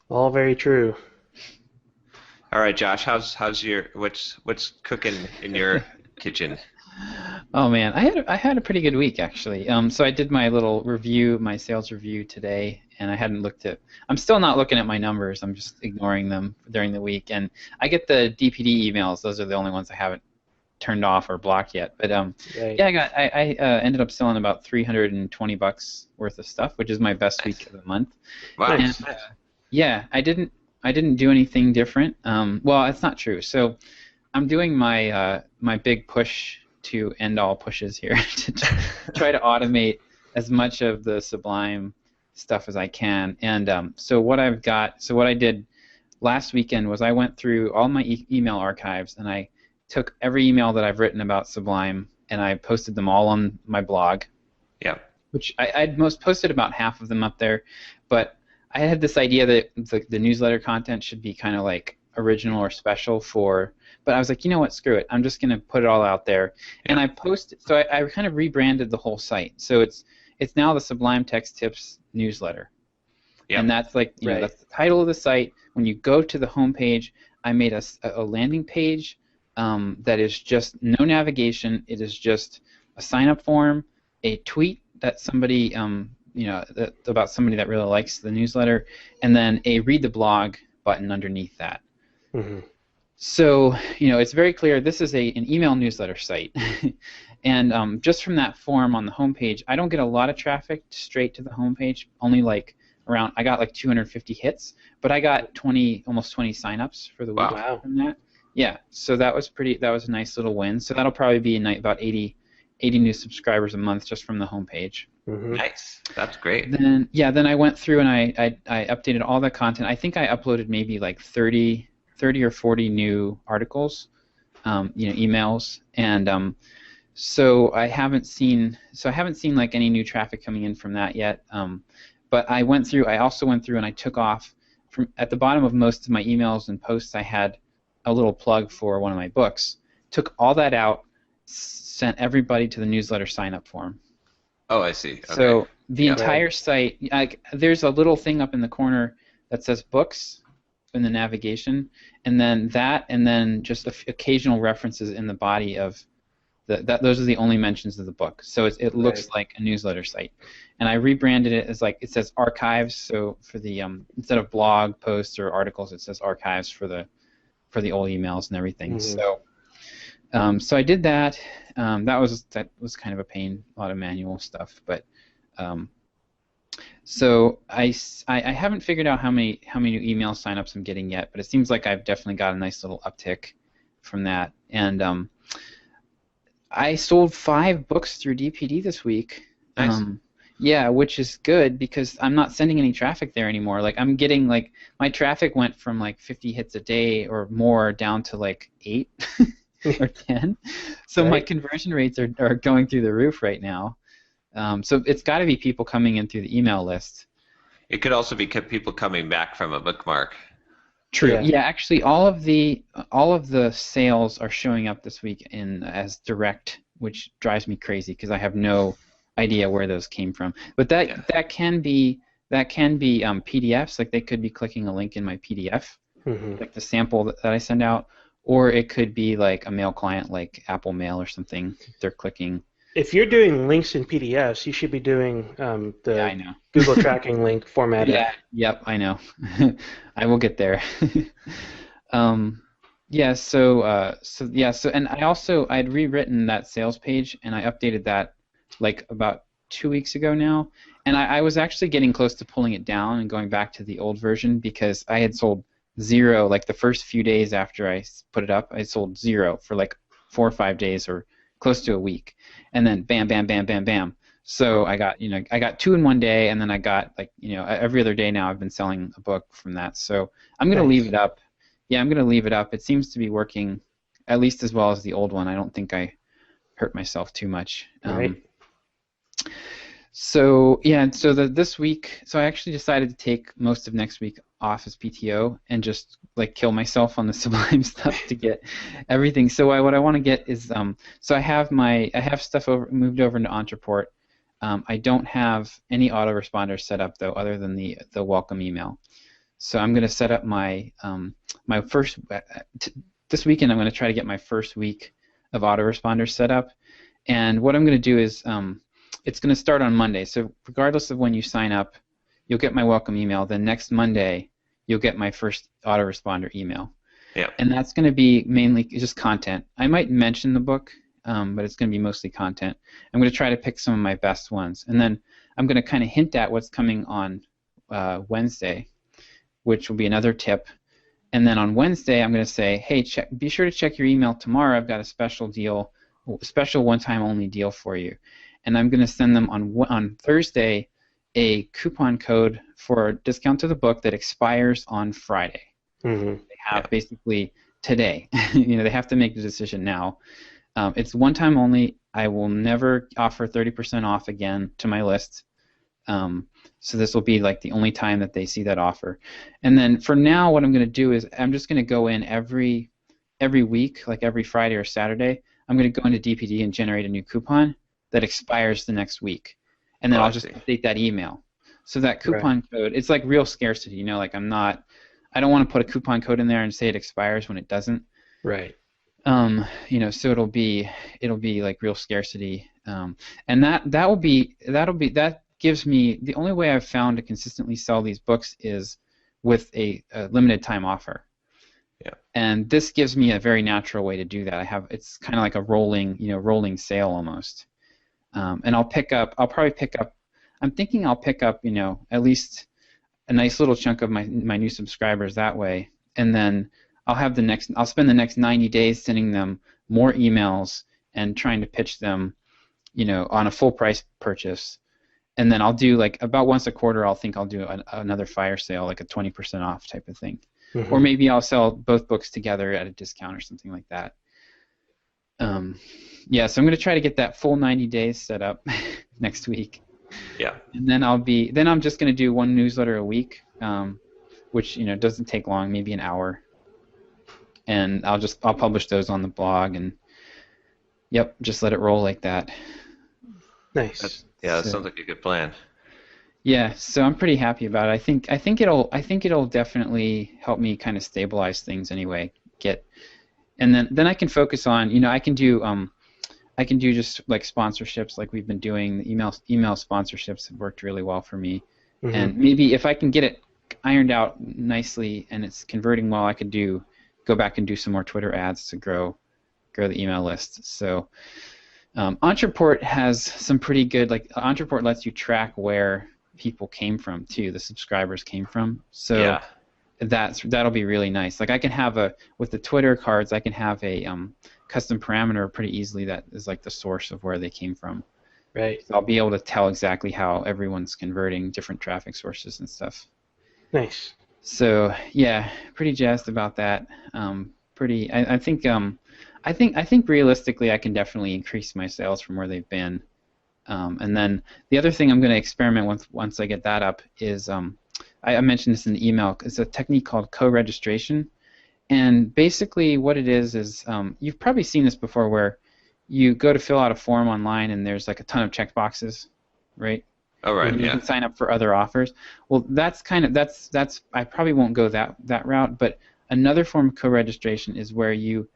S5: All very true.
S3: All right, Josh, how's your what's cooking in your kitchen?
S4: Oh man, I had a pretty good week actually. So I did my little review, my sales review today, and I hadn't looked at. I'm still not looking at my numbers. I'm just ignoring them during the week, and I get the DPD emails. Those are the only ones I haven't turned off or blocked yet. But I ended up selling about $320 worth of stuff, which is my best week of the month.
S3: Wow.
S4: And, I didn't do anything different. Well, it's not true. So I'm doing my my big push to end all pushes here to try to automate as much of the Sublime stuff as I can. And so what I did last weekend was I went through all my email archives and I took every email that I've written about Sublime and I posted them all on my blog.
S3: Yeah.
S4: Which I'd most posted about half of them up there, but I had this idea that the newsletter content should be kind of like original or special but I was like, you know what, screw it. I'm just going to put it all out there. Yeah. And I posted, so I kind of rebranded the whole site. So it's now the Sublime Text Tips newsletter.
S3: Yep.
S4: And that's like, you know, that's the title of the site. When you go to the home page, I made a landing page that is just no navigation. It is just a sign-up form, a tweet that somebody, about somebody that really likes the newsletter, and then a read the blog button underneath that.
S5: Mm-hmm.
S4: So, you know, it's very clear this is an email newsletter site. And just from that form on the homepage, I don't get a lot of traffic straight to the homepage, only like I got like 250 hits, but I got almost 20 signups for the week from that. Yeah, so that was a nice little win. So that'll probably be about 80 new subscribers a month just from the homepage.
S5: Mm-hmm.
S3: Nice. That's great.
S4: Then I went through and I updated all the content. I think I uploaded maybe like 30 or 40 new articles, emails, and so I haven't seen like any new traffic coming in from that yet. But I also went through and I took off from at the bottom of most of my emails and posts. I had a little plug for one of my books. Took all that out, sent everybody to the newsletter sign-up form.
S3: Oh, I see. Okay.
S4: So the entire site, there's a little thing up in the corner that says books in the navigation, and then just occasional references in the body of those are the only mentions of the book. So it looks like a newsletter site, and I rebranded it as like it says archives. So for the instead of blog posts or articles, it says archives for the old emails and everything. Mm-hmm. So I did that. That was kind of a pain, a lot of manual stuff, but so I haven't figured out how many new email signups I'm getting yet, but it seems like I've definitely got a nice little uptick from that. And I sold 5 books through DPD this week.
S3: Nice.
S4: Yeah, which is good because I'm not sending any traffic there anymore. Like I'm getting like my traffic went from like 50 hits a day or more down to like 8 or 10. So my conversion rates are going through the roof right now. So it's got to be people coming in through the email list.
S3: It could also be people coming back from a bookmark.
S4: True. Yeah, actually, all of the sales are showing up this week as direct, which drives me crazy because I have no idea where those came from. But that can be PDFs. Like they could be clicking a link in my PDF, like the sample that I send out, or it could be like a mail client like Apple Mail or something. They're clicking.
S5: If you're doing links in PDFs, you should be doing
S4: I know.
S5: Google tracking link formatted.
S4: Yeah. Yep. I know. I will get there. Yeah. So and I'd rewritten that sales page and I updated that like about 2 weeks ago now, and I was actually getting close to pulling it down and going back to the old version because I had sold 0 like the first few days after I put it up. I sold 0 for like 4 or 5 days or close to a week, and then bam, bam, bam, bam, bam. So I got 2 in one day, and then I got every other day now I've been selling a book from that. So I'm gonna leave it up. Yeah, I'm gonna leave it up. It seems to be working at least as well as the old one. I don't think I hurt myself too much.
S5: Right.
S4: So this week, so I actually decided to take most of next week off as PTO and just like kill myself on the Sublime stuff to get everything. So what I want to get is so I have stuff moved over into Entreport. I don't have any autoresponders set up though, other than the welcome email. So I'm going to set up my my first this weekend. I'm going to try to get my first week of autoresponders set up, and what I'm going to do is it's going to start on Monday. So regardless of when you sign up, you'll get my welcome email. Then next Monday, you'll get my first autoresponder email.
S3: Yeah.
S4: And that's going to be mainly just content. I might mention the book, but it's going to be mostly content. I'm going to try to pick some of my best ones. And then I'm going to kind of hint at what's coming on Wednesday, which will be another tip. And then on Wednesday, I'm going to say, hey, be sure to check your email tomorrow. I've got a special deal, special one-time only deal for you. And I'm going to send them on Thursday a coupon code for a discount to the book that expires on Friday.
S5: Mm-hmm.
S4: They have basically today. They have to make the decision now. It's one time only. I will never offer 30% off again to my list. So this will be like the only time that they see that offer. And then for now, what I'm going to do is I'm just going to go in every week, like every Friday or Saturday. I'm going to go into DPD and generate a new coupon that expires the next week, and then I'll just update that email. So that coupon code, it's like real scarcity, you know, like I don't want to put a coupon code in there and say it expires when it doesn't.
S5: Right.
S4: You know, so it'll be like real scarcity. And that gives me, the only way I've found to consistently sell these books is with a limited time offer.
S3: Yeah.
S4: And this gives me a very natural way to do that. It's kind of like a rolling sale almost. And I'll probably pick up, I'm thinking I'll pick up, you know, at least a nice little chunk of my new subscribers that way. And then I'll spend the next 90 days sending them more emails and trying to pitch them, you know, on a full price purchase. And then I'll do like about once a quarter, I'll do another fire sale, like a 20% off type of thing. Mm-hmm. Or maybe I'll sell both books together at a discount or something like that. Yeah, so I'm going to try to get that full 90 days set up next week.
S3: Yeah.
S4: And then I'm just going to do one newsletter a week, which, you know, doesn't take long, maybe an hour. And I'll publish those on the blog and just let it roll like that.
S5: Nice.
S3: That sounds like a good plan.
S4: Yeah, so I'm pretty happy about it. I think it'll definitely help me kind of stabilize things anyway. And then I can focus on, you know, I can do just like sponsorships like we've been doing. The email sponsorships have worked really well for me. Mm-hmm. And maybe if I can get it ironed out nicely and it's converting well, I could go back and do some more Twitter ads to grow the email list. So Entreport has some pretty good, like Entreport lets you track where people came from too, the subscribers came from. So that'll be really nice. Like I can have with the Twitter cards, I can have a custom parameter pretty easily that is like the source of where they came from.
S5: Right. So
S4: I'll be able to tell exactly how everyone's converting different traffic sources and stuff.
S5: Nice.
S4: So yeah, pretty jazzed about that. I think realistically I can definitely increase my sales from where they've been. And then the other thing I'm going to experiment once I get that up is I mentioned this in the email. It's a technique called co-registration, and basically what it is you've probably seen this before, where you go to fill out a form online and there's like a ton of checkboxes, right?
S3: Oh, right.
S4: And you can sign up for other offers. Well, that's I probably won't go that route, but another form of co-registration is where you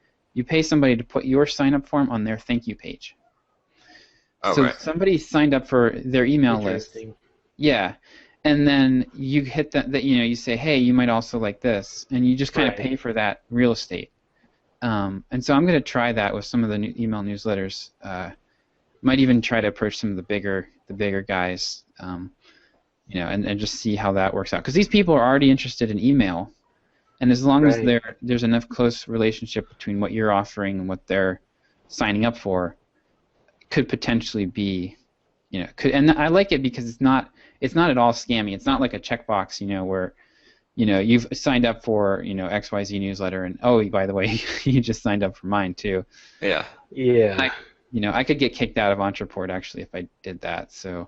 S4: pay somebody to put your sign-up form on their thank you page.
S3: Oh,
S4: so
S3: right.
S4: somebody signed up for their email list. Yeah. And then you hit that, you know, you say, hey, you might also like this, and you just kind of pay for that real estate. And so I'm going to try that with some of the new email newsletters. Might even try to approach some of the bigger guys, you know, and just see how that works out. Because these people are already interested in email, and as long as there's enough close relationship between what you're offering and what they're signing up for, could potentially be, you know, and I like it because it's not at all scammy. It's not like a checkbox, you know, where, you know, you've signed up for, you know, XYZ newsletter, and oh, by the way, you just signed up for mine too.
S3: Yeah.
S5: Yeah.
S4: I could get kicked out of Entreport actually if I did that. So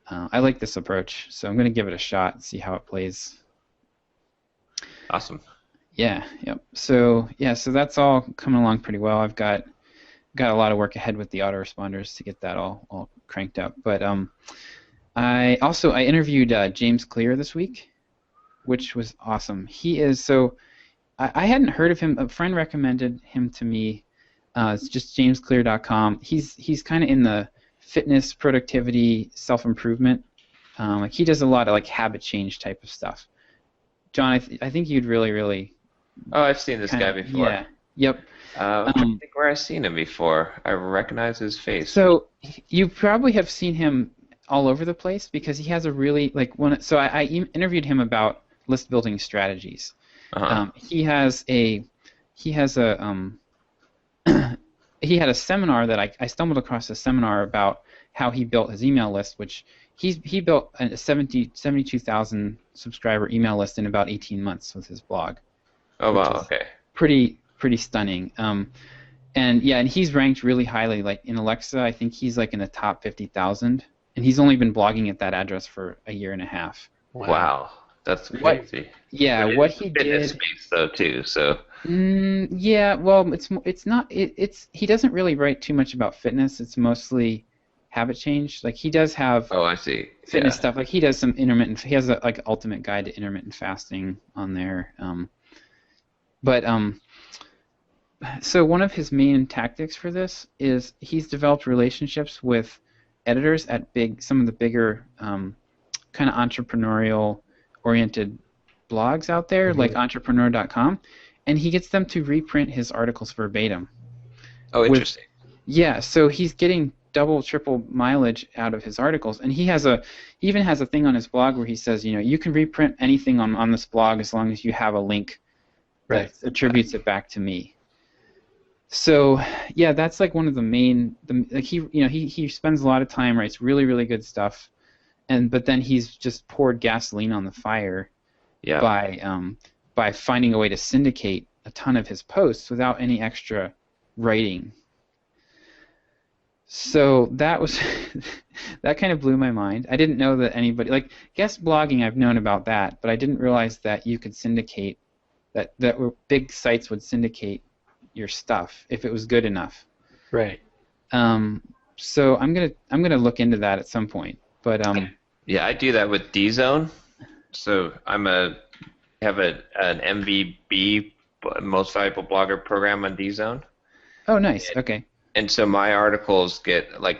S4: I like this approach. So I'm going to give it a shot and see how it plays.
S3: Awesome.
S4: Yeah. Yep. So that's all coming along pretty well. I've got a lot of work ahead with the autoresponders to get that all cranked up. But I interviewed James Clear this week, which was awesome. I hadn't heard of him. A friend recommended him to me. It's just jamesclear.com. He's kind of in the fitness, productivity, self-improvement. Like he does a lot of like habit change type of stuff. John, I think you'd really.
S3: Oh, I've seen this guy before.
S4: Yeah. Yep.
S3: I think where I've seen him before. I recognize his face.
S4: So you probably have seen him all over the place because he has a really I interviewed him about list building strategies.
S3: Uh-huh.
S4: He had a seminar that I stumbled across a seminar about how he built his email list, which he built a 72,000 subscriber email list in about 18 months with his blog.
S3: Oh wow! Okay.
S4: Pretty stunning. And he's ranked really highly. Like in Alexa, I think he's like in the top 50,000, and he's only been blogging at that address for a year and a half.
S3: Wow. That's crazy.
S4: What he did.
S3: Space though too. So.
S4: Yeah. Well, it's not. He doesn't really write too much about fitness. It's mostly habit change. Like he does have
S3: Oh, I see.
S4: fitness stuff. Like he does some intermittent. He has a like ultimate guide to intermittent fasting on there. So one of his main tactics for this is he's developed relationships with editors at some of the bigger kind of entrepreneurial-oriented blogs out there, like Entrepreneur.com, and he gets them to reprint his articles verbatim.
S3: Oh, interesting.
S4: Yeah, so he's getting double, triple mileage out of his articles, and he even has a thing on his blog where he says, you can reprint anything on this blog as long as you have a link that attributes it back to me. So yeah, that's like one of the main. He spends a lot of time, writes really, really good stuff, but then he's just poured gasoline on the fire by finding a way to syndicate a ton of his posts without any extra writing. So that was that kind of blew my mind. I didn't know that anybody guest blogging. I've known about that, but I didn't realize that you could syndicate that big sites would syndicate your stuff if it was good enough.
S5: Right.
S4: So I'm gonna look into that at some point. But
S3: yeah, I do that with DZone. So I have an MVB, most valuable blogger program on DZone.
S4: Oh, nice. Okay.
S3: And so my articles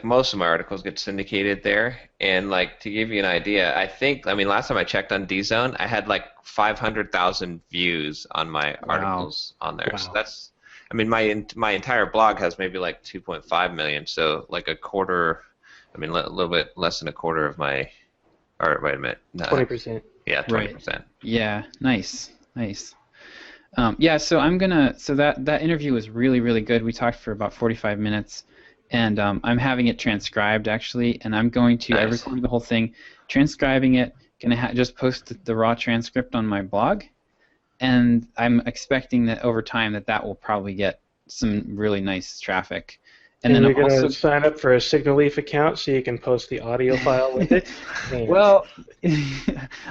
S3: most of my articles get syndicated there. And to give you an idea, last time I checked on DZone, I had 500,000 views on my articles on there. Wow. So that's, my entire blog has maybe 2.5 million. So a quarter, a little bit less than a quarter of my, or wait a minute.
S5: 20%.
S3: Yeah, 20%.
S4: Right. Yeah, nice. So that interview was really, really good. We talked for about 45 minutes, and I'm having it transcribed actually, and I'm going to I recorded the whole thing, transcribing it, gonna just post the raw transcript on my blog, and I'm expecting that over time that will probably get some really nice traffic.
S5: And then you're going to sign up for a Signal Leaf account so you can post the audio file with it?
S4: Well,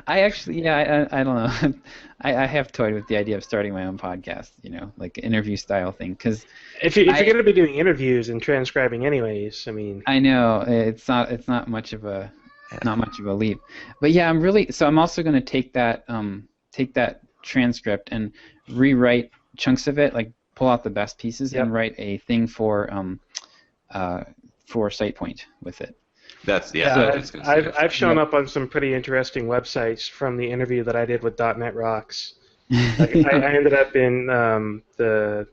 S4: I actually, I don't know. I have toyed with the idea of starting my own podcast, like an interview style thing. Cause
S5: if you're going to be doing interviews and transcribing anyways,
S4: I know, it's not much of a leap. But yeah, I'm also going to take that transcript and rewrite chunks of it, pull out the best pieces and write a thing for SitePoint with it.
S5: I've shown up on some pretty interesting websites from the interview that I did with .NET Rocks. I ended up in the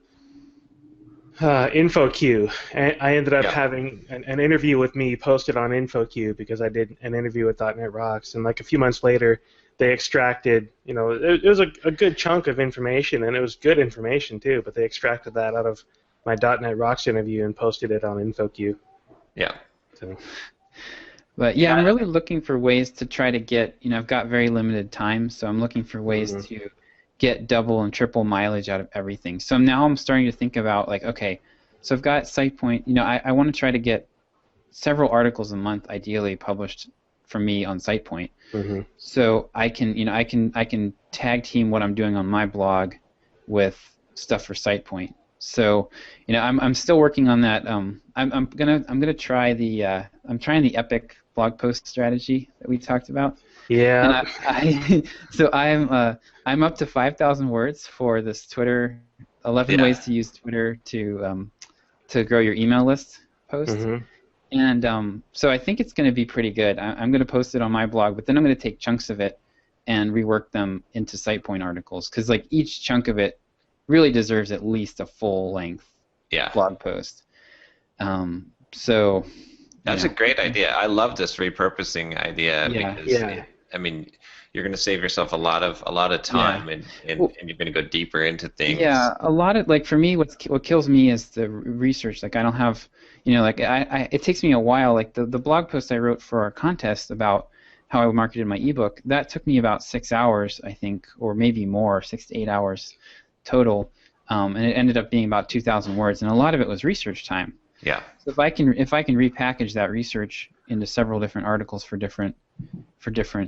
S5: InfoQ. I ended up having an interview with me posted on InfoQ because I did an interview with .NET Rocks, and a few months later, they extracted, it was a good chunk of information, and it was good information too, but they extracted that out of my .NET Rocks interview and posted it on InfoQ.
S3: Yeah.
S5: So.
S4: But yeah, I'm really looking for ways to try to get, I've got very limited time, so I'm looking for ways to get double and triple mileage out of everything. So now I'm starting to think about, okay, so I've got SitePoint, I want to try to get several articles a month ideally published for me on SitePoint. So I can, I can tag team what I'm doing on my blog with stuff for SitePoint. So, I'm still working on that. I'm gonna try I'm trying the epic blog post strategy that we talked about.
S5: Yeah.
S4: And I'm up to 5,000 words for this Twitter 11 ways to use Twitter to grow your email list post. And so I think it's going to be pretty good. I'm going to post it on my blog, but then I'm going to take chunks of it and rework them into SitePoint articles, because each chunk of it really deserves at least a full-length blog post. So
S3: that's a great idea. I love this repurposing idea because you're going to save yourself a lot of time, and you're going to go deeper into things.
S4: Yeah, a lot of for me, what kills me is the research. I don't have, it takes me a while. The blog post I wrote for our contest about how I marketed my ebook, that took me about 6 hours, I think, or maybe more, 6 to 8 hours total, and it ended up being about 2,000 words, and a lot of it was research time.
S3: Yeah.
S4: So if I can repackage that research into several different articles for different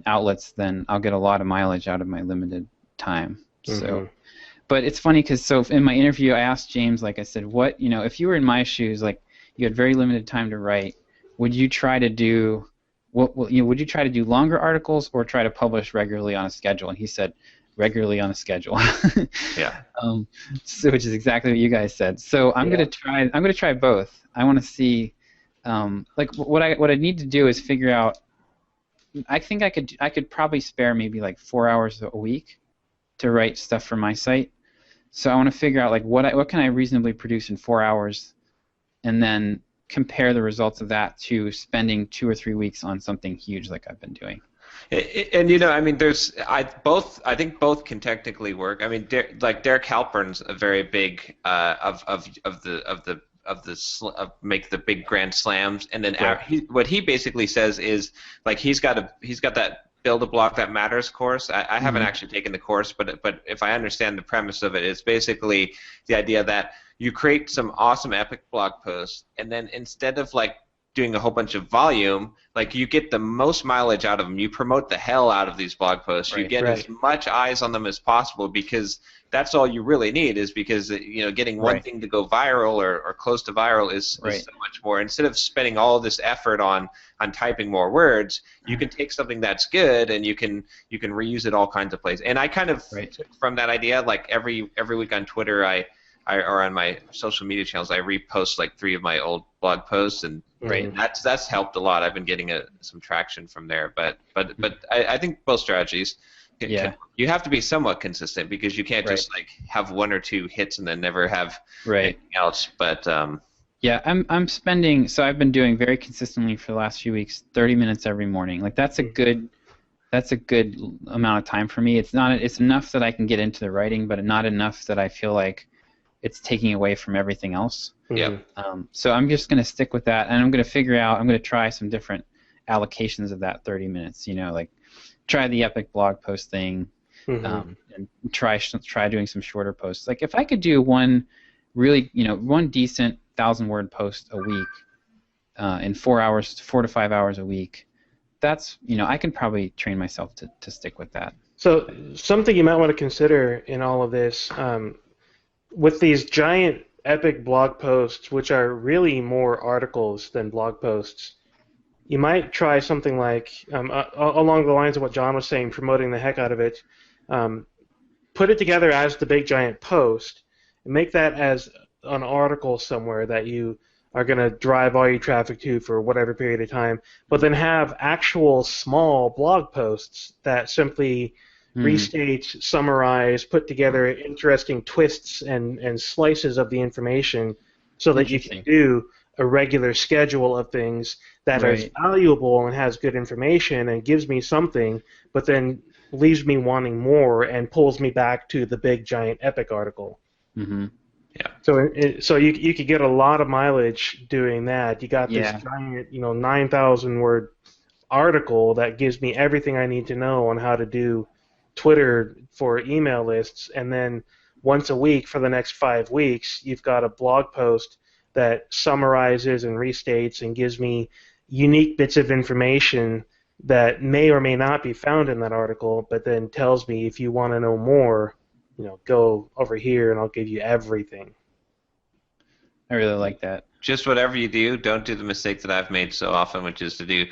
S4: outlets, then I'll get a lot of mileage out of my limited time. So, but it's funny because in my interview I asked James, I said, what, if you were in my shoes, you had very limited time to write, would you try to do would you try to do longer articles or try to publish regularly on a schedule? And he said, regularly on a schedule.
S3: Yeah.
S4: So, which is exactly what you guys said. So I'm gonna try both. I want to see, like what I need to do is figure out. I think I could probably spare maybe like 4 hours a week to write stuff for my site. So I want to figure out like what can I reasonably produce in 4 hours, and then compare the results of that to spending 2 or 3 weeks on something huge like I've been doing.
S3: And I mean, I think both can technically work. I mean, like Derek Halpern's a very big make the big grand slams, and then what he basically says is like he's got that Build a Blog That Matters course. I haven't actually taken the course, but if I understand the premise of it, it's basically the idea that you create some awesome epic blog posts, and then instead of like doing a whole bunch of volume, like you get the most mileage out of them. You promote the hell out of these blog posts. You get as much eyes on them as possible, because that's all you really need, is because getting one thing to go viral or close to viral is so much more. Instead of spending all this effort on typing more words, you can take something that's good and you can reuse it all kinds of places. And I kind of took from that idea, like every week on Twitter, or on my social media channels, I repost like 3 of my old blog posts, and that's helped a lot. I've been getting some traction from there. But I think both strategies. You have to be somewhat consistent, because you can't just like have 1 or 2 hits and then never have anything else. But
S4: I'm spending. So I've been doing very consistently for the last few weeks, 30 minutes every morning. Like that's a good amount of time for me. It's enough that I can get into the writing, but not enough that I feel like it's taking away from everything else.
S3: Yeah.
S4: So I'm just going to stick with that, and I'm going to try some different allocations of that 30 minutes. Like try the epic blog post thing, and try doing some shorter posts. Like if I could do one decent 1,000-word post a week in 4 to 5 hours a week, that's I can probably train myself to stick with that.
S5: So something you might want to consider in all of this. With these giant epic blog posts, which are really more articles than blog posts, you might try something like, along the lines of what John was saying, promoting the heck out of it, put it together as the big giant post, and make that as an article somewhere that you are going to drive all your traffic to for whatever period of time, but then have actual small blog posts that simply restate, summarize, put together interesting twists and slices of the information, so that you can do a regular schedule of things that is valuable and has good information and gives me something, but then leaves me wanting more and pulls me back to the big giant epic article.
S3: Yeah.
S5: So you could get a lot of mileage doing that. You got this giant 9,000 word article that gives me everything I need to know on how to do Twitter for email lists, and then once a week for the next 5 weeks, you've got a blog post that summarizes and restates and gives me unique bits of information that may or may not be found in that article, but then tells me, if you want to know more, go over here and I'll give you everything.
S4: I really like that.
S3: Just whatever you do, don't do the mistake that I've made so often, which is to do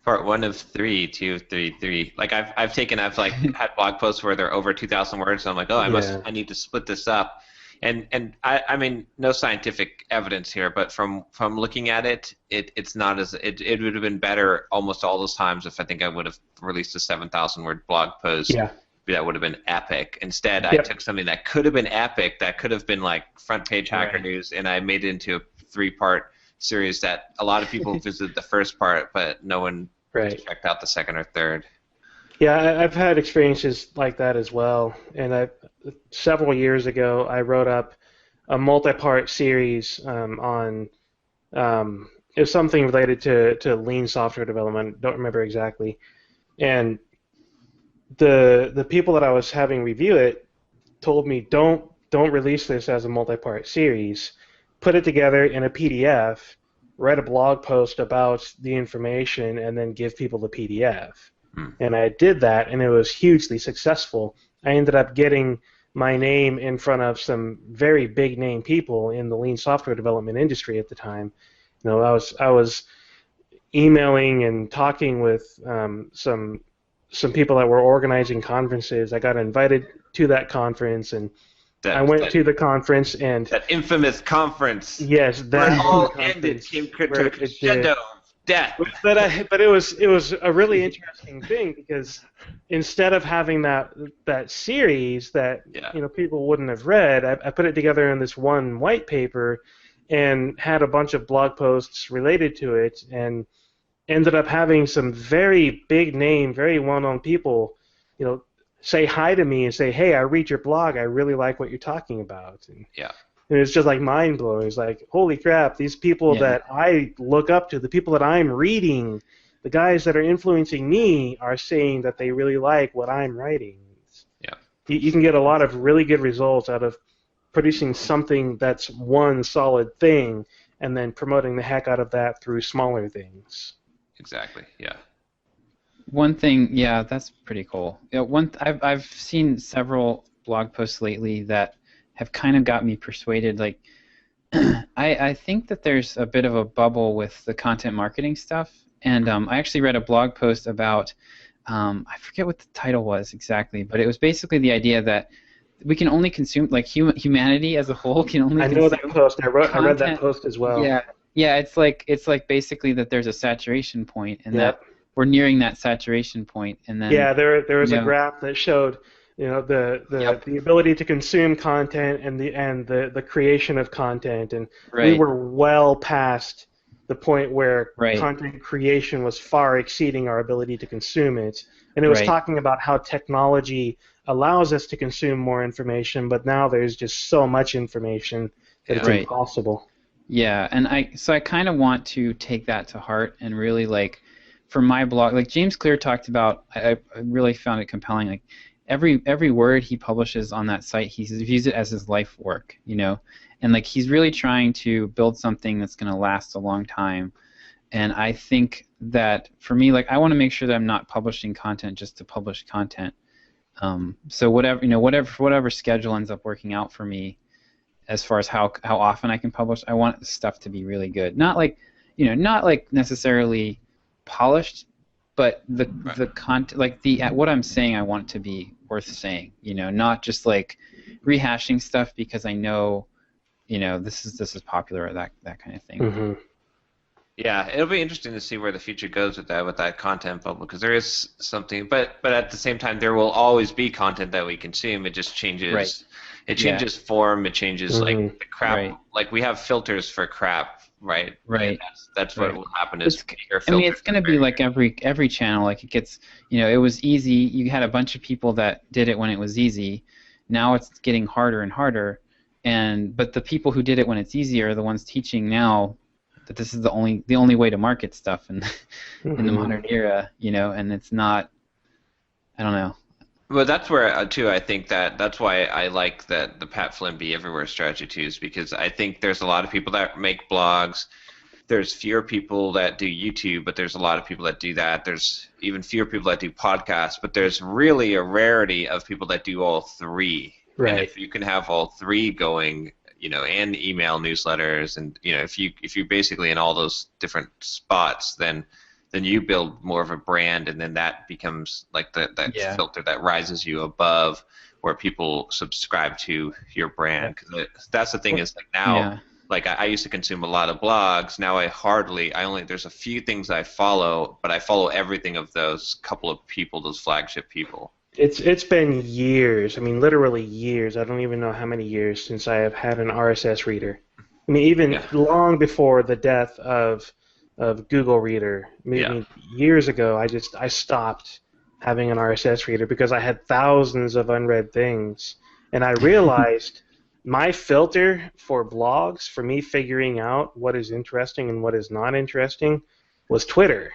S3: part 1 of 3, 2 of 3, 3. Like I've had blog posts where they're over 2,000 words, and I'm like, I need to split this up. And I mean, no scientific evidence here, but from looking at it, it's not as it would have been better almost all those times if I would have released a 7,000 word blog post.
S5: Yeah.
S3: That would have been epic. Instead, I took something that could have been epic, that could have been like front page hacker news, and I made it into a 3-part series that a lot of people visited the first part, but no one checked out the second or third.
S5: Yeah, I've had experiences like that as well. And several years ago, I wrote up a multi-part series on it was something related to lean software development. Don't remember exactly. And the people that I was having review it told me, don't release this as a multi-part series. Put it together in a PDF, write a blog post about the information, and then give people the PDF. And I did that, and it was hugely successful. I ended up getting my name in front of some very big name people in the lean software development industry at the time. I was emailing and talking with some people that were organizing conferences. I got invited to that conference, and I went to the conference, and
S3: that infamous conference.
S5: Yes, that
S3: where it all
S5: conference
S3: ended, came to a crescendo of death.
S5: But it was a really interesting thing, because instead of having that series that people wouldn't have read, I put it together in this one white paper and had a bunch of blog posts related to it, and ended up having some very big name, very well-known people, say hi to me and say, "Hey, I read your blog. I really like what you're talking about." And it's just like mind-blowing. It's like, holy crap, these people that I look up to, the people that I'm reading, the guys that are influencing me are saying that they really like what I'm writing. You can get a lot of really good results out of producing something that's one solid thing and then promoting the heck out of that through smaller things.
S3: Exactly, yeah.
S4: One thing, that's pretty cool. I've seen several blog posts lately that have kind of got me persuaded. Like, I think that there's a bit of a bubble with the content marketing stuff, and I actually read a blog post about, I forget what the title was exactly, but it was basically the idea that we can only consume, like humanity as a whole can only.
S5: I know that post. I read that post as well.
S4: Yeah. It's like basically that there's a saturation point, and that we're nearing that saturation point, and then
S5: there was a graph that showed the ability to consume content and the creation of content, and we were well past the point where content creation was far exceeding our ability to consume it, and it was talking about how technology allows us to consume more information, but now there's just so much information that it's impossible.
S4: Yeah, and I kind of want to take that to heart and really, like, for my blog, like James Clear talked about, I really found it compelling. Like every word he publishes on that site, he views it as his life work, and like he's really trying to build something that's going to last a long time. And I think that for me, like, I want to make sure that I'm not publishing content just to publish content. So whatever schedule ends up working out for me, as far as how often I can publish, I want the stuff to be really good. Not like necessarily polished, but the content, like what I'm saying, I want it to be worth saying. Not just like rehashing stuff because I know, this is popular, or that kind of thing.
S5: Mm-hmm.
S3: Yeah, it'll be interesting to see where the future goes with that content bubble, because there is something, but at the same time there will always be content that we consume. It just changes.
S4: Right.
S3: It changes form. It changes like the crap.
S4: Right.
S3: Like we have filters for crap, right?
S4: Right.
S3: That's what will happen. Is
S4: it's going to be like every channel. Like it gets, it was easy. You had a bunch of people that did it when it was easy. Now it's getting harder and harder. But the people who did it when it's easier are the ones teaching now that this is the only way to market stuff in the modern era, and it's not. I don't know.
S3: Well, that's where too. I think that's why I like the Pat Flynn Be Everywhere strategy too, is because I think there's a lot of people that make blogs. There's fewer people that do YouTube, but there's a lot of people that do that. There's even fewer people that do podcasts, but there's really a rarity of people that do all three.
S5: Right.
S3: And if you can have all three going, and email newsletters, and if you're basically in all those different spots, then you build more of a brand, and then that becomes like that filter that rises you above where people subscribe to your brand. Because that's the thing is like now, like I used to consume a lot of blogs. Now there's a few things I follow, but I follow everything of those couple of people, those flagship people.
S5: It's been years. I mean, literally years. I don't even know how many years since I have had an RSS reader. I mean, even long before the death of Google Reader, maybe years ago, I stopped having an RSS reader because I had thousands of unread things, and I realized my filter for blogs, for me figuring out what is interesting and what is not interesting, was Twitter.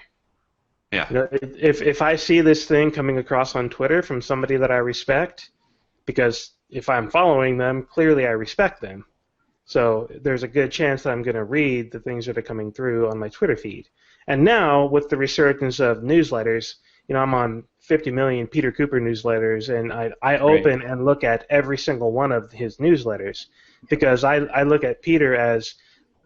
S3: Yeah.
S5: If I see this thing coming across on Twitter from somebody that I respect, because if I'm following them, clearly I respect them. So there's a good chance that I'm going to read the things that are coming through on my Twitter feed. And now, with the resurgence of newsletters, I'm on 50 million Peter Cooper newsletters, and I open and look at every single one of his newsletters because I look at Peter as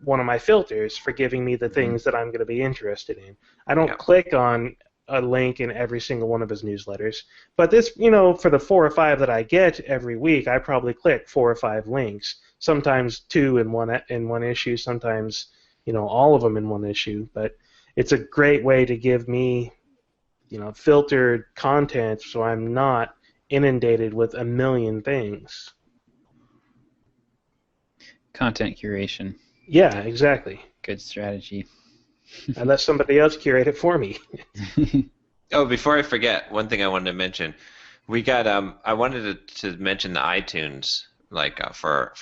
S5: one of my filters for giving me the things that I'm going to be interested in. I don't click on a link in every single one of his newsletters. But this, for the 4 or 5 that I get every week, I probably click 4 or 5 links. Sometimes 2 in one issue, sometimes all of them in one issue. But it's a great way to give me filtered content so I'm not inundated with a million things.
S4: Content curation.
S5: Yeah, exactly.
S4: Good strategy.
S5: I let somebody else curate it for me.
S3: Oh, before I forget, one thing I wanted to mention. We got I wanted to mention the iTunes for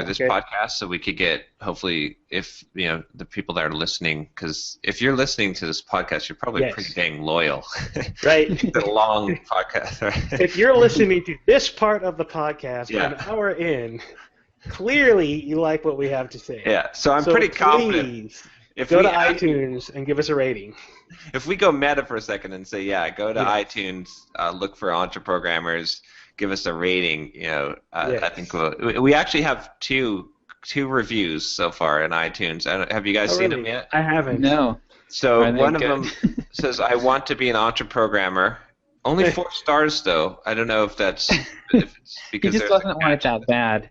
S3: this podcast, so we could get, hopefully, if the people that are listening, because if you're listening to this podcast, you're probably pretty dang loyal.
S5: Right.
S3: The long podcast. Right?
S5: If you're listening to this part of the podcast an hour in, clearly you like what we have to say.
S3: Yeah. So I'm pretty confident.
S5: If go to iTunes and give us a rating.
S3: If we go meta for a second and say, go to iTunes, look for Entreprogrammers, give us a rating. I think we actually have two reviews so far in iTunes. Have you guys seen them yet?
S5: I haven't.
S4: No.
S3: So one of them says, "I want to be an Entreprogrammer." Only 4 stars though. I don't know if that's if it's because
S4: he just doesn't want it that bad.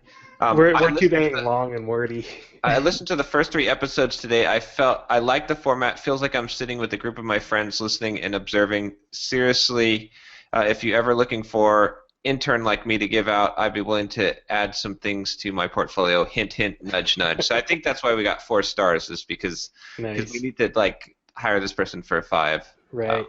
S5: We're too dang long and wordy.
S3: I listened to the first 3 episodes today. I like the format. Feels like I'm sitting with a group of my friends listening and observing. Seriously, if you're ever looking for intern like me to give out, I'd be willing to add some things to my portfolio. Hint, hint, nudge, nudge. So I think that's why we got 4 stars, is because we need to hire this person for 5.
S5: Right.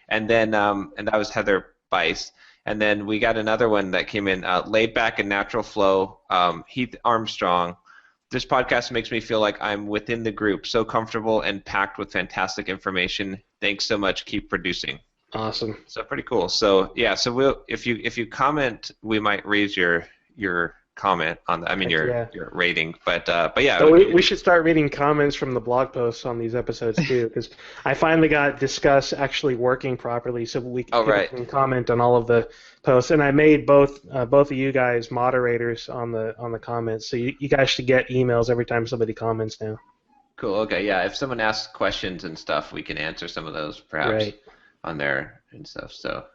S3: And then and that was Heather Bice. And then we got another one that came in, laid back and natural flow. Heath Armstrong. This podcast makes me feel like I'm within the group, so comfortable and packed with fantastic information. Thanks so much. Keep producing.
S5: Awesome.
S3: So pretty cool. So so if you comment, we might raise your comment on your rating. But yeah.
S5: So we should start reading comments from the blog posts on these episodes too, because I finally got Discuss actually working properly, so we can comment on all of the posts. And I made both of you guys moderators on the comments, so you guys should get emails every time somebody comments now.
S3: Cool. Okay. Yeah. If someone asks questions and stuff, we can answer some of those perhaps on there and stuff. So.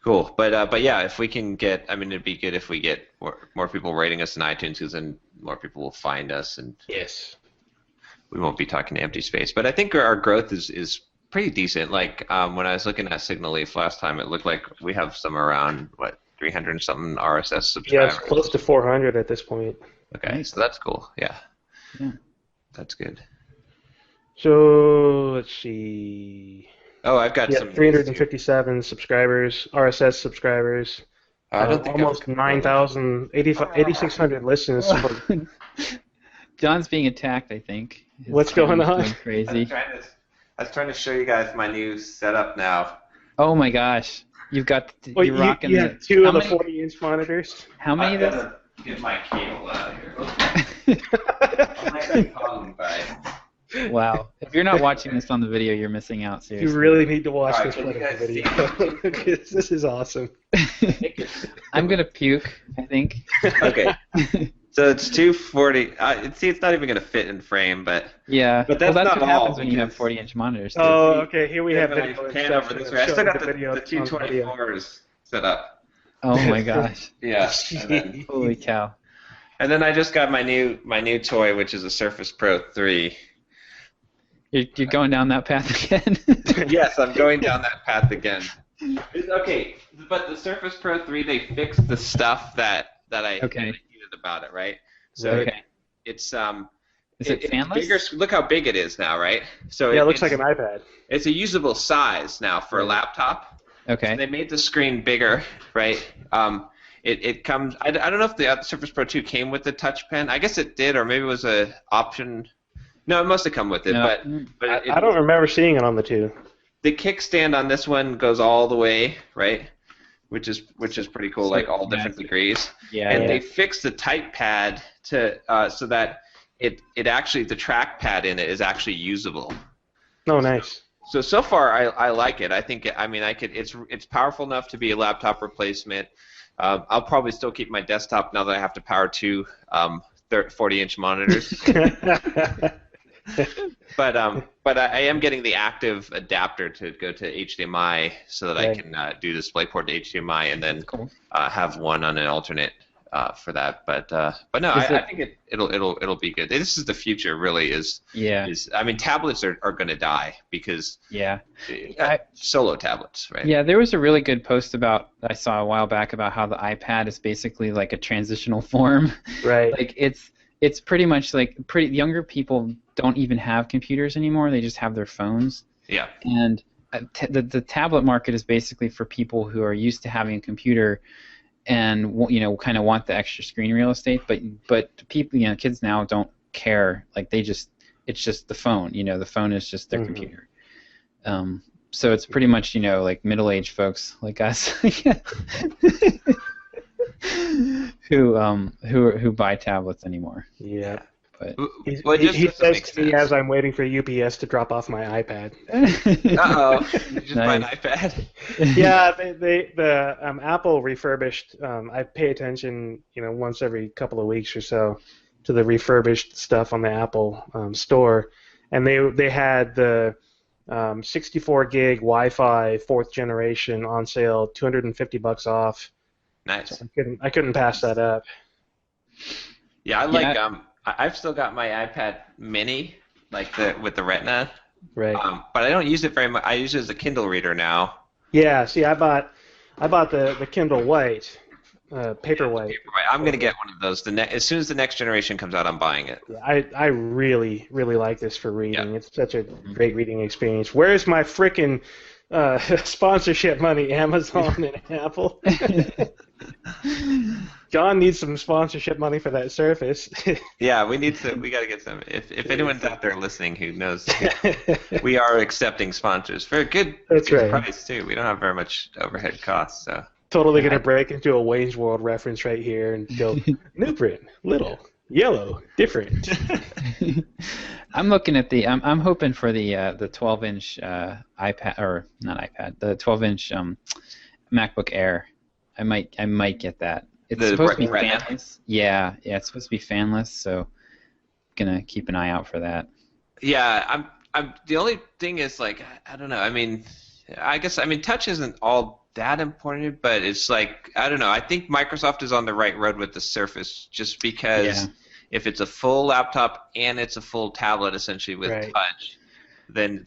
S3: Cool, but yeah, if we can get, it'd be good if we get more people rating us in iTunes, because then more people will find us, and we won't be talking to empty space. But I think our growth is pretty decent. Like when I was looking at Signal Leaf last time, it looked like we have somewhere around 300 and something RSS subscribers.
S5: Yeah, it's close to 400 at this point.
S3: Okay, so that's cool. Yeah, that's good.
S5: So let's see.
S3: Oh, I've got some
S5: 357 subscribers, RSS subscribers.
S3: I don't think
S5: almost 9,000, 8,600 listens.
S4: John's being attacked, I think.
S5: What's going on?
S4: Crazy.
S3: I was trying to show you guys my new setup now.
S4: Oh my gosh, you've got you're rocking.
S5: You have 2 of the 40-inch monitors.
S4: How many of those?
S3: Get my cable out of here.
S4: Wow. If you're not watching this on the video, you're missing out, seriously.
S5: You really need to watch this part of the video. This is awesome.
S4: I'm going to puke, I think.
S3: Okay. So it's 240. It's not even going to fit in frame, but...
S4: Yeah.
S3: But that's
S4: what
S3: not
S4: happens when you have 40-inch monitors. Too.
S5: Oh, okay. Here we have
S3: video. Pan over this way. I still got the 224s set up.
S4: Oh my gosh.
S3: Yeah.
S4: Holy cow.
S3: And then I just got my new toy, which is a Surface Pro 3.
S4: You're going down that path again?
S3: Yes, I'm going down that path again. Okay, but the Surface Pro 3, they fixed the stuff that I hated about it, right? So it's
S4: Is it fanless?
S3: Bigger, look how big it is now, right? So
S5: it looks like an iPad.
S3: It's a usable size now for a laptop.
S4: Okay.
S3: So they made the screen bigger, right? It comes. I don't know if the Surface Pro 2 came with the touch pen. I guess it did, or maybe it was an option. No, it must have come with it, but
S5: I don't remember seeing it on the 2.
S3: The kickstand on this one goes all the way, right? Which is pretty cool, like all different degrees.
S4: Yeah.
S3: And they fixed the type pad to so that it actually, the trackpad in it is actually usable.
S5: Oh, nice.
S3: So far I like it. I think it's powerful enough to be a laptop replacement. I'll probably still keep my desktop now that I have to power 2 40-inch monitors. But I am getting the active adapter to go to HDMI so that I can do DisplayPort to HDMI and then have one on an alternate for that. But no, I think it'll be good. This is the future, really. I mean, tablets are going to die because solo tablets, right?
S4: Yeah, there was a really good post I saw a while back about how the iPad is basically like a transitional form.
S5: Right.
S4: Like it's pretty much like younger people don't even have computers anymore. They just have their phones.
S3: Yeah.
S4: And the tablet market is basically for people who are used to having a computer and kind of want the extra screen real estate, but people, kids now don't care. Like it's just the phone. The phone is just their computer. So it's pretty much like middle-aged folks like us who buy tablets anymore.
S5: Yeah.
S4: But
S5: he says to me as I'm waiting for UPS to drop off my iPad.
S3: Uh-oh. You just buy an iPad?
S5: Yeah, the Apple refurbished. I pay attention, once every couple of weeks or so to the refurbished stuff on the Apple store, and they had the 64 gig Wi-Fi 4th generation on sale, $250 off.
S3: Nice.
S5: So I couldn't pass that up.
S3: Yeah, I've still got my iPad Mini, with the Retina.
S5: Right.
S3: But I don't use it very much. I use it as a Kindle reader now.
S5: Yeah. See, I bought the Kindle White, Paperwhite.
S3: I'm gonna get one of those. As soon as the next generation comes out, I'm buying it.
S5: Yeah, I really really like this for reading. Yeah. It's such a great reading experience. Where's my frickin' sponsorship money, Amazon and Apple? John needs some sponsorship money for that Surface.
S3: Yeah, we got to get some. If anyone's out there listening who knows, we are accepting sponsors for a good price too. We don't have very much overhead costs, so.
S5: Totally gonna break into a Wayne's World reference right here and go new print, little, yellow, different.
S4: I'm looking at I'm hoping for the 12-inch iPad, or not iPad, the 12-inch MacBook Air. I might get that. It's supposed to be fanless. Yeah, it's supposed to be fanless, so I'm gonna keep an eye out for that.
S3: Yeah, I'm the only thing is I don't know. I guess touch isn't all that important, but it's I don't know. I think Microsoft is on the right road with the Surface, just because if it's a full laptop and it's a full tablet essentially with touch, then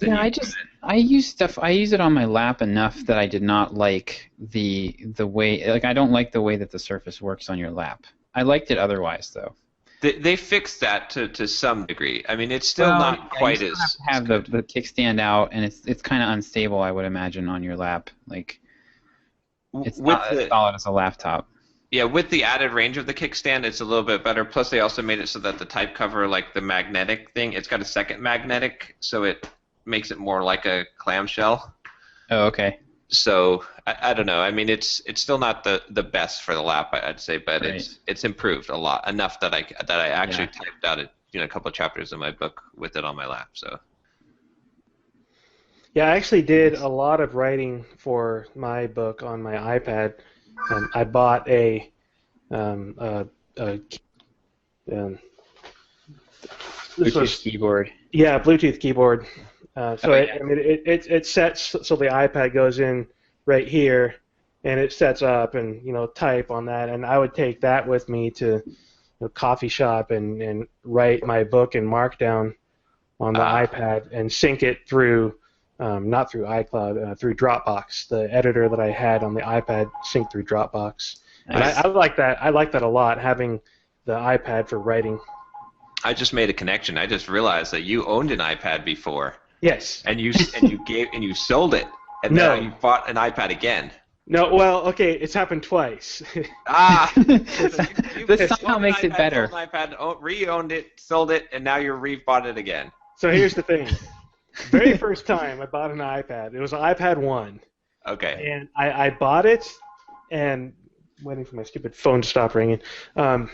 S3: I use it on my lap enough that I did not like the way I don't like the way that the Surface works on your lap. I liked it otherwise though. They fixed that to some degree. It's still not quite as
S4: have the kickstand out, and it's kind of unstable, I would imagine, on your lap. It's not as solid as a laptop.
S3: Yeah, with the added range of the kickstand, it's a little bit better. Plus, they also made it so that the type cover, the magnetic thing, it's got a second magnetic, so it makes it more like a clamshell.
S4: Oh, okay.
S3: So I don't know. It's still not the best for the lap, I'd say, but it's improved a lot, enough that I actually typed out a couple of chapters of my book with it on my lap. So.
S5: Yeah, I actually did a lot of writing for my book on my iPad. I bought a
S4: Bluetooth keyboard.
S5: Yeah, Bluetooth keyboard. It sets so the iPad goes in right here, and it sets up and type on that. And I would take that with me to coffee shop and write my book in Markdown on the iPad and sync it through. Not through iCloud, through Dropbox. The editor that I had on the iPad synced through Dropbox. Nice. And I like that. I like that a lot, having the iPad for writing.
S3: I just made a connection. I just realized that you owned an iPad before.
S5: Yes.
S3: And you sold it, and then you bought an iPad again.
S5: No, well, okay, it's happened twice.
S4: This somehow makes it better.
S3: Sold an iPad, re-owned it, sold it, and now you re-bought it again.
S5: So here's the thing. Very first time I bought an iPad, it was an iPad 1.
S3: Okay.
S5: And I bought it, and waiting for my stupid phone to stop ringing. I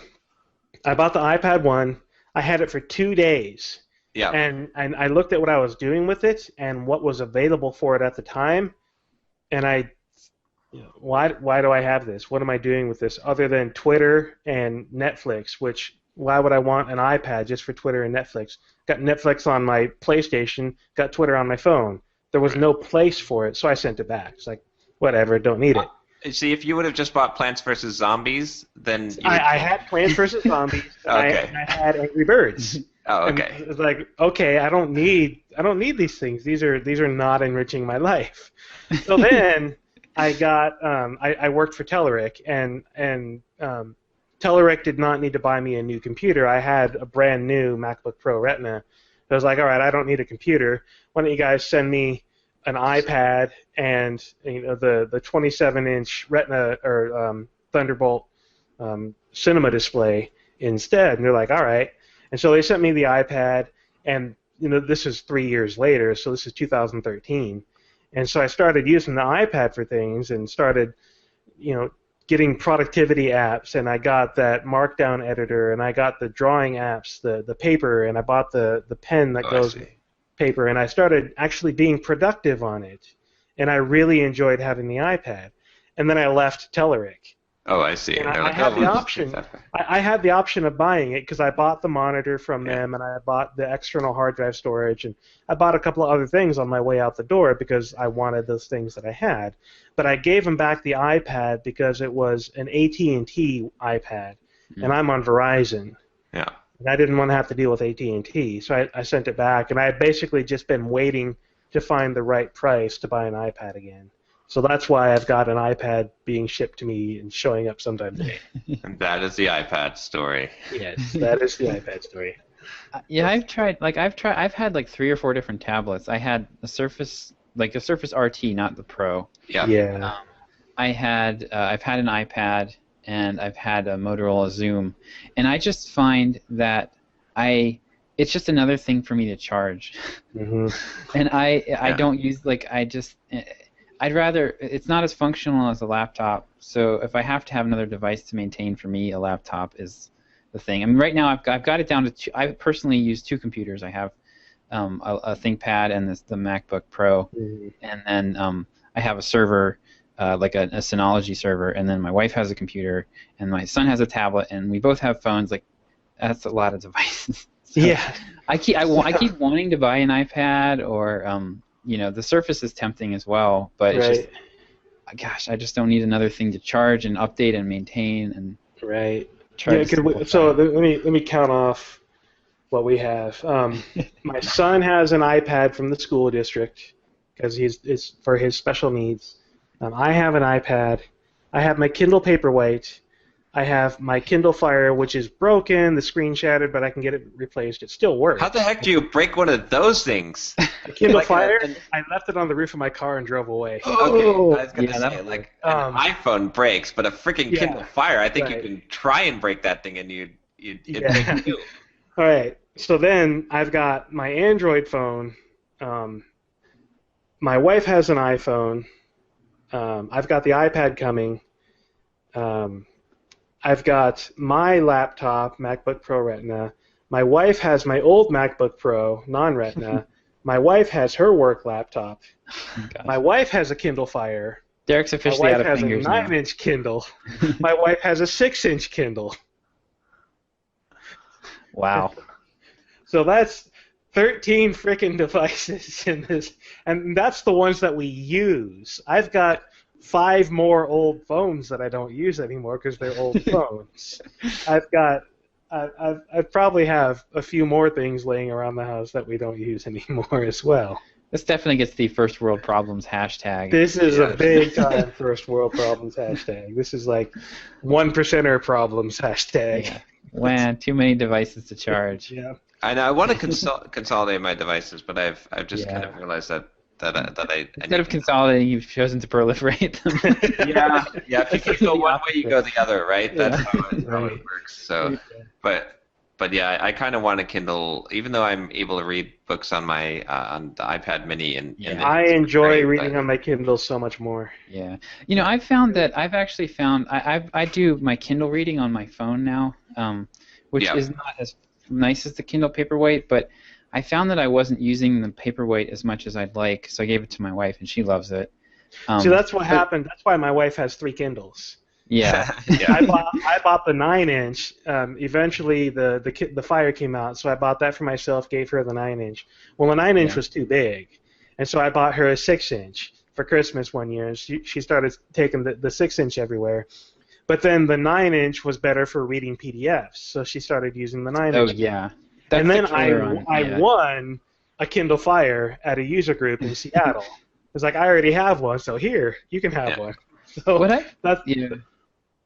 S5: bought the iPad 1. I had it for 2 days.
S3: Yeah.
S5: And I looked at what I was doing with it and what was available for it at the time, and why do I have this? What am I doing with this other than Twitter and Netflix, which Why would I want an iPad just for Twitter and Netflix? Got Netflix on my PlayStation, got Twitter on my phone. There was no place for it, so I sent it back. It's like, whatever, don't need it.
S3: See, if you would have just bought Plants vs. Zombies, then
S5: I had Plants vs. Zombies.
S3: Okay.
S5: I had Angry Birds.
S3: Oh, okay.
S5: And it's like, okay, I don't need these things. These are not enriching my life. So then I got I worked for Telerik, and Telerik did not need to buy me a new computer. I had a brand new MacBook Pro Retina. I was like, all right, I don't need a computer. Why don't you guys send me an iPad and the 27-inch Retina or Thunderbolt cinema display instead? And they're like, all right. And so they sent me the iPad, and this is 3 years later, so this is 2013. And so I started using the iPad for things and started, getting productivity apps, and I got that Markdown editor, and I got the drawing apps, the paper, and I bought the pen that goes with paper, and I started actually being productive on it. And I really enjoyed having the iPad. And then I left Telerik.
S3: Oh, I see.
S5: And I had the option. I had the option of buying it because I bought the monitor from them, and I bought the external hard drive storage, and I bought a couple of other things on my way out the door because I wanted those things that I had. But I gave them back the iPad because it was an AT&T iPad, and I'm on Verizon.
S3: Yeah.
S5: And I didn't want to have to deal with AT&T, so I sent it back, and I had basically just been waiting to find the right price to buy an iPad again. So that's why I've got an iPad being shipped to me and showing up sometime today.
S3: And that is the iPad story.
S5: Yes, that is the iPad story.
S4: Yeah, I've had like 3 or 4 different tablets. I had a Surface, like a Surface RT, not the Pro.
S3: Yeah.
S4: I've had an iPad, and I've had a Motorola Zoom, and I just find that it's just another thing for me to charge.
S5: Mm-hmm.
S4: And I don't use, I'd rather, it's not as functional as a laptop, so if I have to have another device to maintain, for me, a laptop is the thing. I mean, right now I've got it down to 2. I personally use 2 computers. I have a ThinkPad and the MacBook Pro, and then I have a server, like a Synology server, and then my wife has a computer, and my son has a tablet, and we both have phones. Like, that's a lot of devices. So
S5: yeah.
S4: I keep wanting to buy an iPad, or the Surface is tempting as well, but it's just, gosh, I just don't need another thing to charge and update and maintain and
S5: try so let me count off what we have. My son has an iPad from the school district because it's for his special needs. I have an iPad. I have my Kindle Paperwhite. I have my Kindle Fire, which is broken, the screen shattered, but I can get it replaced. It still works.
S3: How the heck do you break one of those things?
S5: The Kindle Fire, I left it on the roof of my car and drove away.
S3: Okay, I was going to say, like, an iPhone breaks, but a freaking Kindle Fire, I think you can try and break that thing and it'd make you.
S5: All right, so then I've got my Android phone. My wife has an iPhone. I've got the iPad coming. I've got my laptop, MacBook Pro Retina. My wife has my old MacBook Pro, non-Retina. My wife has her work laptop. My wife has a Kindle Fire.
S4: Derek's officially out of fingers now.
S5: My wife has a 9-inch Kindle. My wife has a 6-inch Kindle.
S4: Wow.
S5: So that's 13 freaking devices in this, and that's the ones that we use. I've got 5 more old phones that I don't use anymore because they're old phones. I probably have a few more things laying around the house that we don't use anymore as well.
S4: This definitely gets the first world problems hashtag.
S5: This is a big time first world problems hashtag. This is like 1%er problems hashtag.
S4: Yeah. Man, too many devices to charge.
S5: Yeah.
S3: I know. I want to consolidate my devices, but I've just kind of realized that I
S4: instead of consolidating, you've chosen to proliferate them.
S3: yeah. If you go one way, you go the other, right? That's how it works. So, but yeah, I kind of want a Kindle, even though I'm able to read books on my on the iPad Mini.
S5: I enjoy reading on my Kindle so much more.
S4: Yeah, I've found that I do my Kindle reading on my phone now, which is not as nice as the Kindle Paperwhite, but I found that I wasn't using the Paperwhite as much as I'd like, so I gave it to my wife, and she loves it.
S5: See, that's what happened. That's why my wife has 3 Kindles.
S4: Yeah.
S3: Yeah.
S5: I bought the 9-inch. Eventually, the Fire came out, so I bought that for myself. Gave her the 9-inch. Well, the 9-inch
S4: Yeah.
S5: was too big, and so I bought her a 6-inch for Christmas one year, and she started taking the 6-inch everywhere. But then the 9-inch was better for reading PDFs, so she started using the 9-inch.
S4: Oh yeah. That's
S5: And then
S4: the killer on,
S5: I
S4: yeah.
S5: won a Kindle Fire at a user group in Seattle. It's like, I already have one, so here, you can have one. So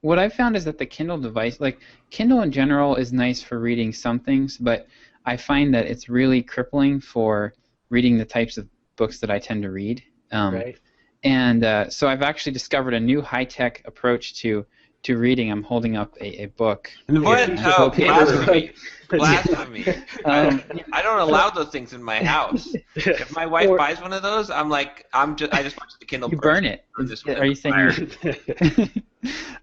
S4: What I found is that the Kindle device, like Kindle in general, is nice for reading some things, but I find that it's really crippling for reading the types of books that I tend to read.
S5: Right.
S4: And so I've actually discovered a new high-tech approach to reading. I'm holding up a book.
S3: What?
S5: Yeah.
S3: Oh,
S5: Okay.
S3: blasphemy! Blasphemy!
S4: Um,
S3: I don't allow those things in my house. If my wife buys one of those, I just watch the Kindle.
S4: You burn it. Are you saying?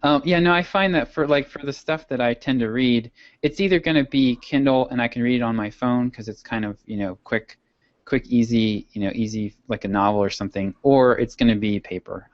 S4: I find that for the stuff that I tend to read, it's either going to be Kindle and I can read it on my phone because it's kind of quick, easy, easy like a novel or something, or it's going to be paper.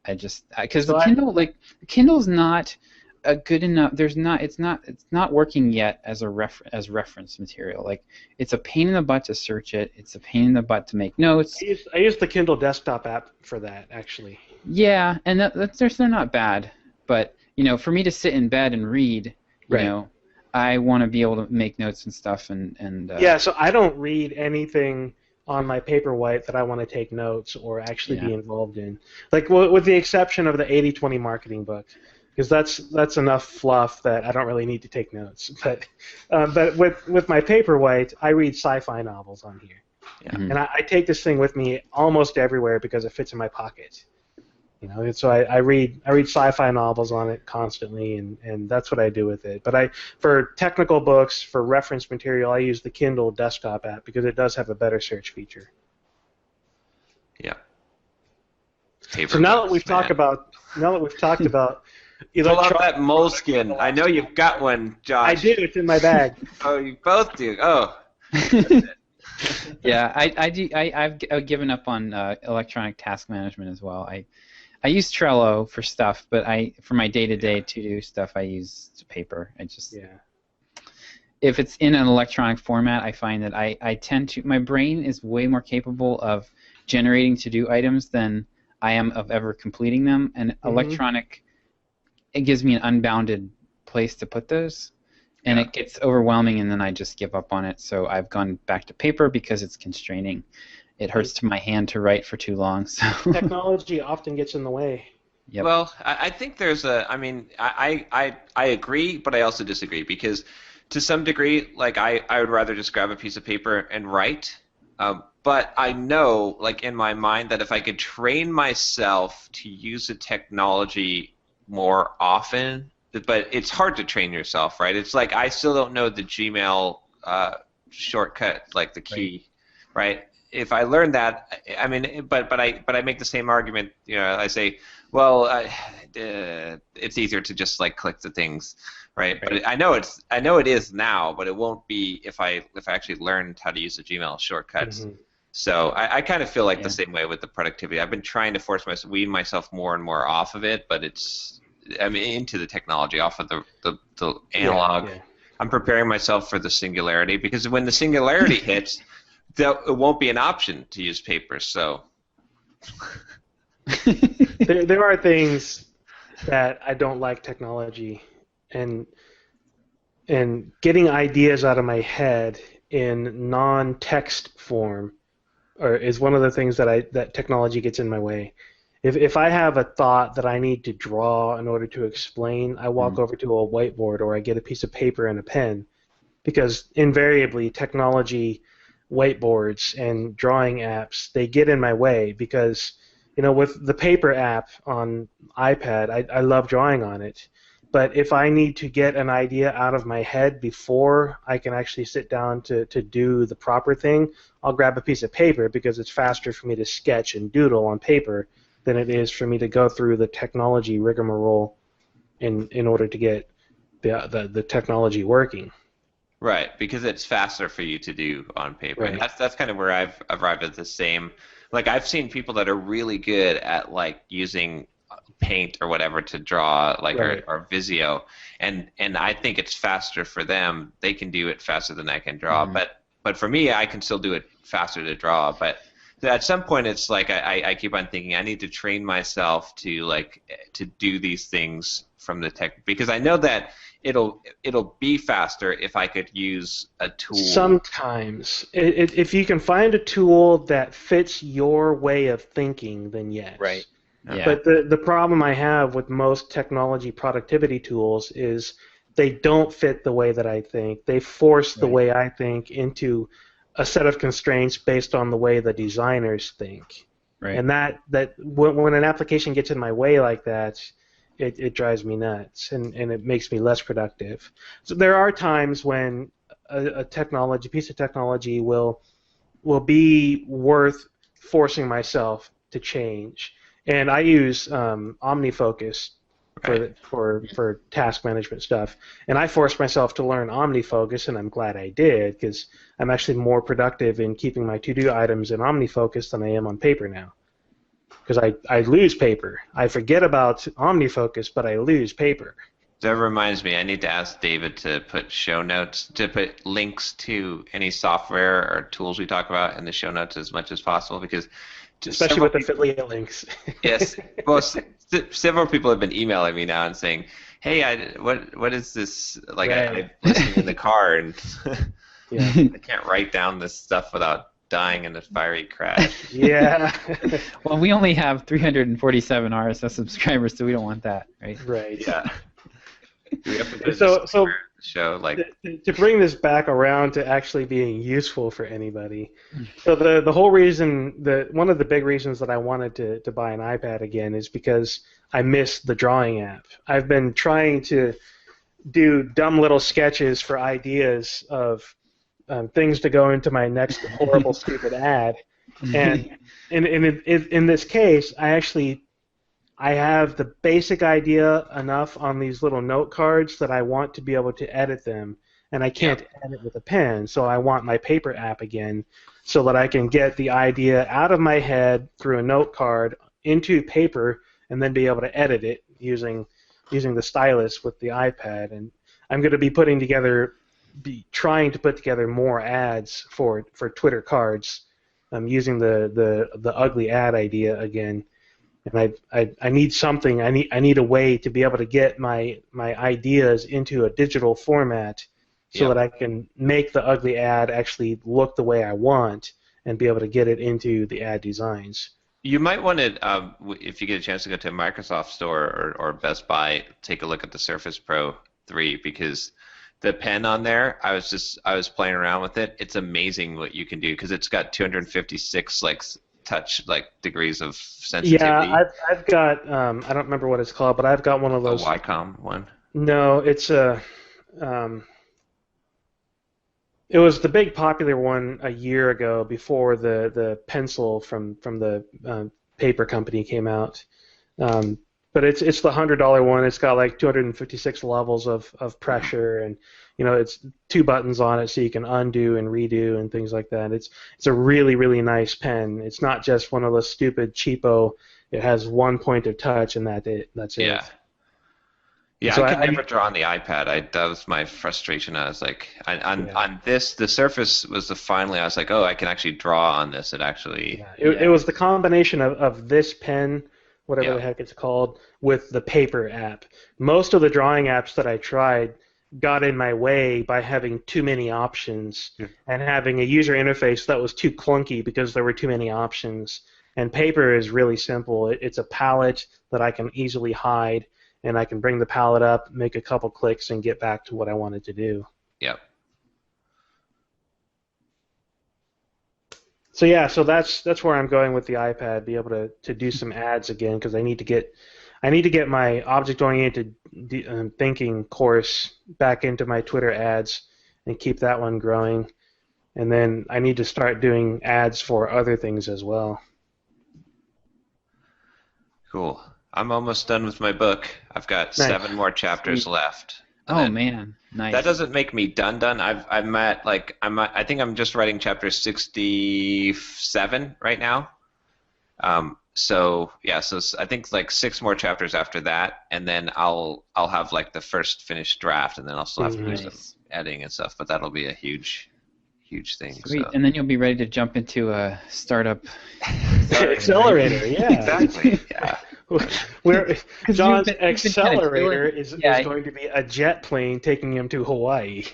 S4: Because the Kindle's not a good enough. It's not working yet as reference material. Like, it's a pain in the butt to search it. It's a pain in the butt to make notes.
S5: I use the Kindle desktop app for that, actually.
S4: Yeah, and they're not bad, but for me to sit in bed and read, I want to be able to make notes and stuff, and
S5: yeah. So I don't read anything on my Paperwhite that I want to take notes or actually be involved in, like with the exception of the 80/20 marketing book, because that's enough fluff that I don't really need to take notes. But with my Paperwhite, I read sci-fi novels on here, and I take this thing with me almost everywhere because it fits in my pocket. So I read sci-fi novels on it constantly, and that's what I do with it. But for technical books, for reference material, I use the Kindle desktop app because it does have a better search feature.
S3: Yeah.
S5: So now that we've talked about
S3: pull out that moleskin. I know you've got one, Josh.
S5: I do. It's in my bag.
S3: Oh, you both do. Oh.
S4: Yeah, I do. I've given up on electronic task management as well. I use Trello for stuff, but for my day-to-day to-do stuff, I use paper. If it's in an electronic format, I find that I tend to. My brain is way more capable of generating to-do items than I am of ever completing them, and electronic, it gives me an unbounded place to put those, and it gets overwhelming, and then I just give up on it. So I've gone back to paper because it's constraining. It hurts to my hand to write for too long. So
S5: technology often gets in the way.
S4: Yep.
S3: Well, I think there's I agree, but I also disagree because to some degree, like I would rather just grab a piece of paper and write. But I know, like in my mind, that if I could train myself to use the technology more often, but it's hard to train yourself, right? It's like I still don't know the Gmail shortcut, like the key, right? If I learn that, but I make the same argument. I say, well, it's easier to just like click the things, right? But I know it is now, but it won't be if I actually learned how to use the Gmail shortcuts. So I kind of feel like the same way with the productivity. I've been trying to wean myself more and more off of it, but into the technology, off of the analog. Yeah. I'm preparing myself for the singularity because when the singularity hits, it won't be an option to use paper. So
S5: there are things that I don't like technology, and getting ideas out of my head in non-text form is one of the things that technology gets in my way. If I have a thought that I need to draw in order to explain, I walk over to a whiteboard or I get a piece of paper and a pen, because invariably technology, whiteboards and drawing apps, they get in my way because, with the paper app on iPad, I love drawing on it. But if I need to get an idea out of my head before I can actually sit down to do the proper thing, I'll grab a piece of paper because it's faster for me to sketch and doodle on paper than it is for me to go through the technology rigmarole in order to get the technology working.
S3: Right, because it's faster for you to do on paper.
S5: Right.
S3: And that's kind of where I've arrived at the same. Like I've seen people that are really good at like using Paint or whatever to draw, like
S5: Right.
S3: or Visio, and I think it's faster for them. They can do it faster than I can draw, but for me, I can still do it faster to draw. But at some point, it's like I keep on thinking I need to train myself to do these things from the tech, because I know that it'll be faster if I could use a tool.
S5: Sometimes, if you can find a tool that fits your way of thinking, then yes.
S4: Right. Yeah.
S5: But the problem I have with most technology productivity tools is they don't fit the way that I think. They force the way I think into a set of constraints based on the way the designers think.
S4: Right.
S5: And that when an application gets in my way like that, it drives me nuts, and it makes me less productive. So there are times when a piece of technology will be worth forcing myself to change. And I use OmniFocus for task management stuff. And I forced myself to learn OmniFocus, and I'm glad I did, because I'm actually more productive in keeping my to-do items in OmniFocus than I am on paper now. Because I lose paper. I forget about OmniFocus, but I lose paper.
S3: That reminds me, I need to ask David to put put links to any software or tools we talk about in the show notes as much as possible, because
S5: especially with affiliate links.
S3: Yes. Well, several people have been emailing me now and saying, "Hey, what is this?" Like, I'm listening in the car, and I can't write down this stuff without dying in a fiery crash.
S5: Yeah.
S4: Well, we only have 347 RSS subscribers, so we don't want that, right?
S5: Right.
S3: Yeah. We have to put
S5: So
S3: show like
S5: to bring this back around to actually being useful for anybody. So the whole reason, one of the big reasons that I wanted to buy an iPad again is because I missed the drawing app. I've been trying to do dumb little sketches for ideas of things to go into my next horrible stupid ad, and in this case, I have the basic idea enough on these little note cards that I want to be able to edit them, and I can't edit with a pen, so I want my paper app again so that I can get the idea out of my head through a note card into paper and then be able to edit it using the stylus with the iPad. And I'm going to be trying to put together more ads for Twitter cards. I'm using the ugly ad idea again. And I need something. I need a way to be able to get my ideas into a digital format so that I can make the ugly ad actually look the way I want and be able to get it into the ad designs.
S3: You might want to, if you get a chance to go to a Microsoft store or Best Buy, take a look at the Surface Pro 3, because the pen on there, I was playing around with it. It's amazing what you can do, because it's got 256 touch degrees of sensitivity.
S5: Yeah, I've got I don't remember what it's called, but I've got one of those.
S3: A Wacom one?
S5: No, it's a it was the big popular one a year ago before the pencil from the paper company came out. But it's the $100 one. It's got like 256 levels of pressure, and it's 2 buttons on it, so you can undo and redo and things like that. It's a really, really nice pen. It's not just one of those stupid cheapo. It has one point of touch, and that's it.
S3: Yeah. Yeah,
S5: so
S3: I could never draw on the iPad. That was my frustration. I was like, on this, the Surface was finally. I was like, oh, I can actually draw on this. It actually.
S5: Yeah. It was the combination of this pen, whatever the heck it's called, with the paper app. Most of the drawing apps that I tried got in my way by having too many options and having a user interface that was too clunky because there were too many options. And paper is really simple. It's a palette that I can easily hide, and I can bring the palette up, make a couple clicks, and get back to what I wanted to do.
S3: Yep.
S5: So yeah, so that's where I'm going with the iPad. Be able to do some ads again, because I need to get my object-oriented thinking course back into my Twitter ads and keep that one growing. And then I need to start doing ads for other things as well.
S3: Cool. I'm almost done with my book. I've got 7 more chapters left.
S4: Oh man, nice.
S3: That doesn't make me done. I think I'm just writing chapter 67 right now. So I think like 6 more chapters after that, and then I'll have like the first finished draft, and then I'll still have to do some editing and stuff. But that'll be a huge thing.
S4: Sweet,
S3: so.
S4: And then you'll be ready to jump into a startup
S5: accelerator. Yeah,
S3: exactly. Yeah.
S5: Where John's accelerator is going to be a jet plane taking him to Hawaii.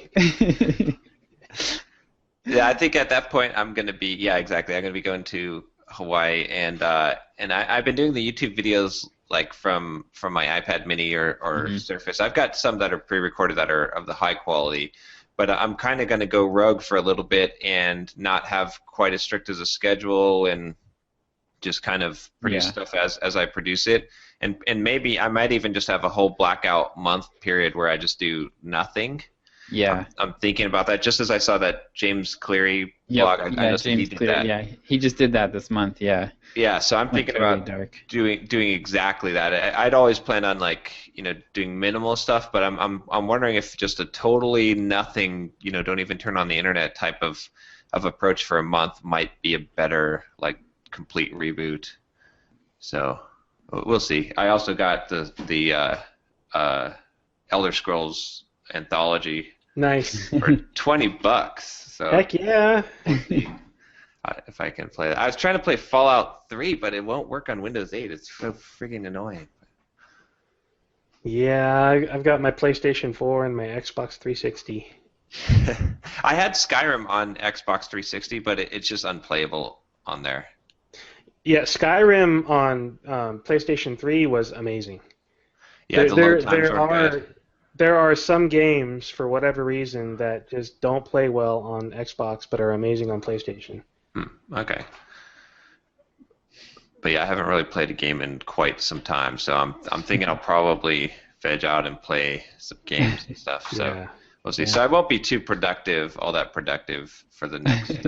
S3: Yeah, I think at that point I'm going to be exactly. I'm going to be going to Hawaii, and I've been doing the YouTube videos like from my iPad Mini or Surface. I've got some that are pre-recorded that are of the high quality, but I'm kind of going to go rogue for a little bit and not have quite as strict as a schedule and just kind of produce stuff as I produce it, and maybe I might even just have a whole blackout month period where I just do nothing.
S4: Yeah,
S3: I'm thinking about that. Just as I saw that James Cleary blog, I know he did that.
S4: Yeah, he just did that this month. Yeah.
S3: Yeah, so I'm thinking about doing exactly that. I'd always planned on doing minimal stuff, but I'm wondering if just a totally nothing, don't even turn on the internet type of approach for a month might be a better complete reboot. So we'll see. I also got the Elder Scrolls anthology.
S5: Nice.
S3: For $20. So
S5: heck yeah.
S3: We'll see if I can play that. I was trying to play Fallout 3, but it won't work on Windows 8. It's so friggin' annoying.
S5: Yeah, I've got my PlayStation 4 and my Xbox 360.
S3: I had Skyrim on Xbox 360, but it's just unplayable on there.
S5: Yeah, Skyrim on PlayStation 3 was amazing.
S3: Yeah, the load times weren't good.
S5: There are some games, for whatever reason, that just don't play well on Xbox, but are amazing on PlayStation.
S3: Okay. But yeah, I haven't really played a game in quite some time, so I'm thinking I'll probably veg out and play some games and stuff. So we'll see. Yeah. So I won't be too all that productive for the next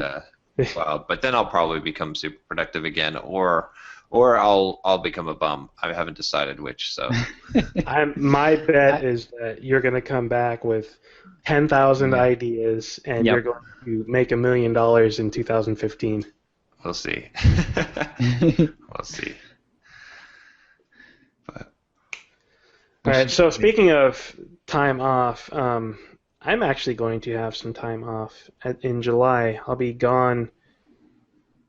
S3: while, but then I'll probably become super productive again, or I'll become a bum. I haven't decided which. So
S5: my bet is that you're going to come back with 10,000 ideas, and you're going to make $1 million in 2015.
S3: We'll see. We'll see. But
S5: all right. So speaking of time off, I'm actually going to have some time off in July. I'll be gone.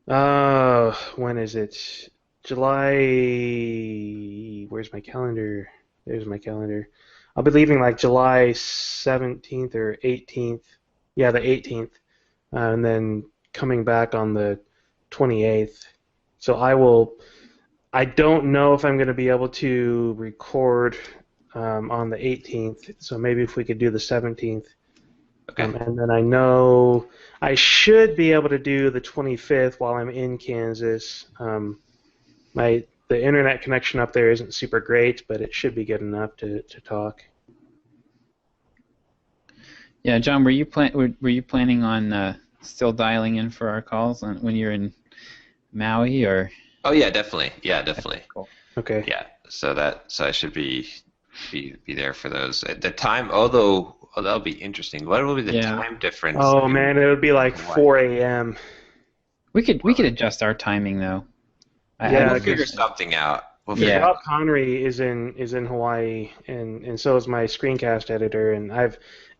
S5: When is it? July. Where's my calendar? There's my calendar. I'll be leaving July 17th or 18th. Yeah, the 18th, and then coming back on the 28th. So I don't know if I'm going to be able to record on the 18th. So maybe if we could do the 17th.
S3: Okay.
S5: And then I know I should be able to do the 25th while I'm in Kansas. The internet connection up there isn't super great, but it should be good enough to talk.
S4: Yeah, John, were you planning on still dialing in for our calls when you're in Maui, or?
S3: Oh yeah, definitely. Yeah, definitely.
S4: Cool.
S5: Okay.
S3: Yeah, so I should be there for those. At the time, although that'll be interesting. What will be the time difference?
S5: Oh man, it would be 4 a.m.
S4: We could adjust our timing though.
S3: We'll figure something out.
S5: Rob Connery is in Hawaii, and so is my screencast editor, and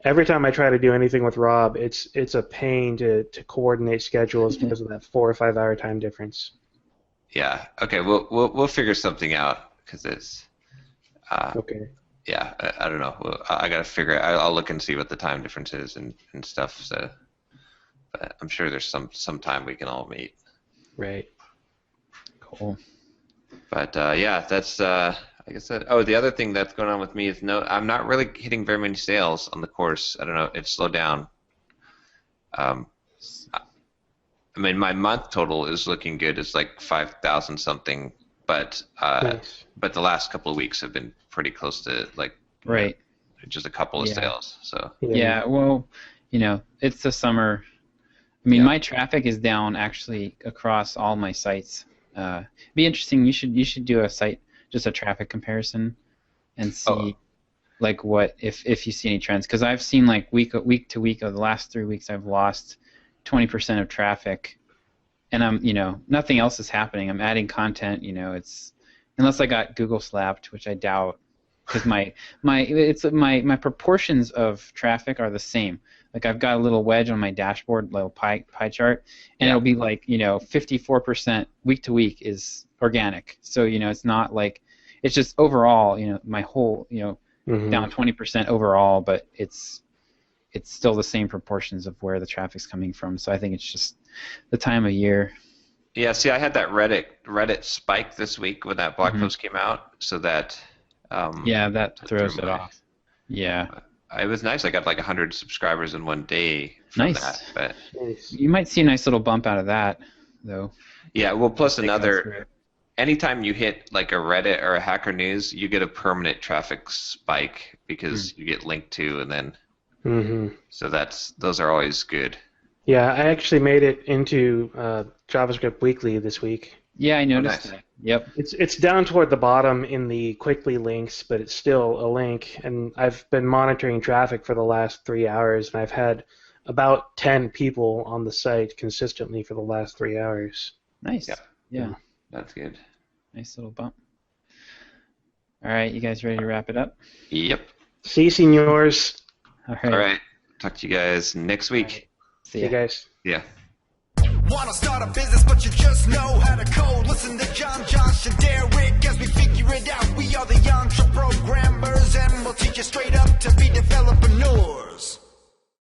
S5: every time I try to do anything with Rob, it's a pain to coordinate schedules because of that 4 or 5 hour time difference.
S3: Yeah. Okay. We'll figure something out because it's.
S5: Okay.
S3: Yeah. I don't know. I gotta figure it. I'll look and see what the time difference is and stuff. So, but I'm sure there's some time we can all meet.
S5: Right.
S4: Cool.
S3: But that's like I said. Oh, the other thing that's going on with me is I'm not really hitting very many sales on the course. I don't know. It's slowed down. I mean, my month total is looking good. It's 5,000 something, but
S5: nice.
S3: But the last couple of weeks have been pretty close to
S4: right.
S3: Just a couple of sales. So
S4: yeah, well, it's the summer. I mean, my traffic is down actually across all my sites. Be interesting. You should do just a traffic comparison, and see what if you see any trends. Because I've seen week to week of the last 3 weeks, I've lost 20% of traffic and I'm, nothing else is happening. I'm adding content, it's unless I got Google slapped, which I doubt, because my proportions of traffic are the same. Like I've got a little wedge on my dashboard, little pie chart, and it'll be like 54% week to week is organic. So it's not like it's just overall my whole down 20% overall, but it's still the same proportions of where the traffic's coming from. So I think it's just the time of year.
S3: Yeah, see, I had that Reddit spike this week when that blog post came out, so that
S4: that throws it off. Yeah.
S3: It was nice. I got like 100 subscribers in one day from that. But
S4: you might see a nice little bump out of that, though.
S3: Yeah, well, plus another, anytime you hit like a Reddit or a Hacker News, you get a permanent traffic spike because you get linked to, and then so those are always good.
S5: Yeah, I actually made it into JavaScript Weekly this week.
S4: Yeah, I noticed that. Yep.
S5: It's down toward the bottom in the quickly links, but it's still a link. And I've been monitoring traffic for the last 3 hours, and I've had about 10 people on the site consistently for the last 3 hours.
S4: Nice. Yeah.
S3: That's good.
S4: Nice little bump. All right, you guys ready to wrap it up?
S3: Yep.
S5: See, senors.
S4: All right.
S3: All right. Talk to you guys next week.
S5: See you guys.
S3: Yeah.
S6: Wanna start a business, but you just know how to code. Listen to John, Josh, and Derick as we figure it out. We are the Entreprogrammers, and we'll teach you straight up to be developers.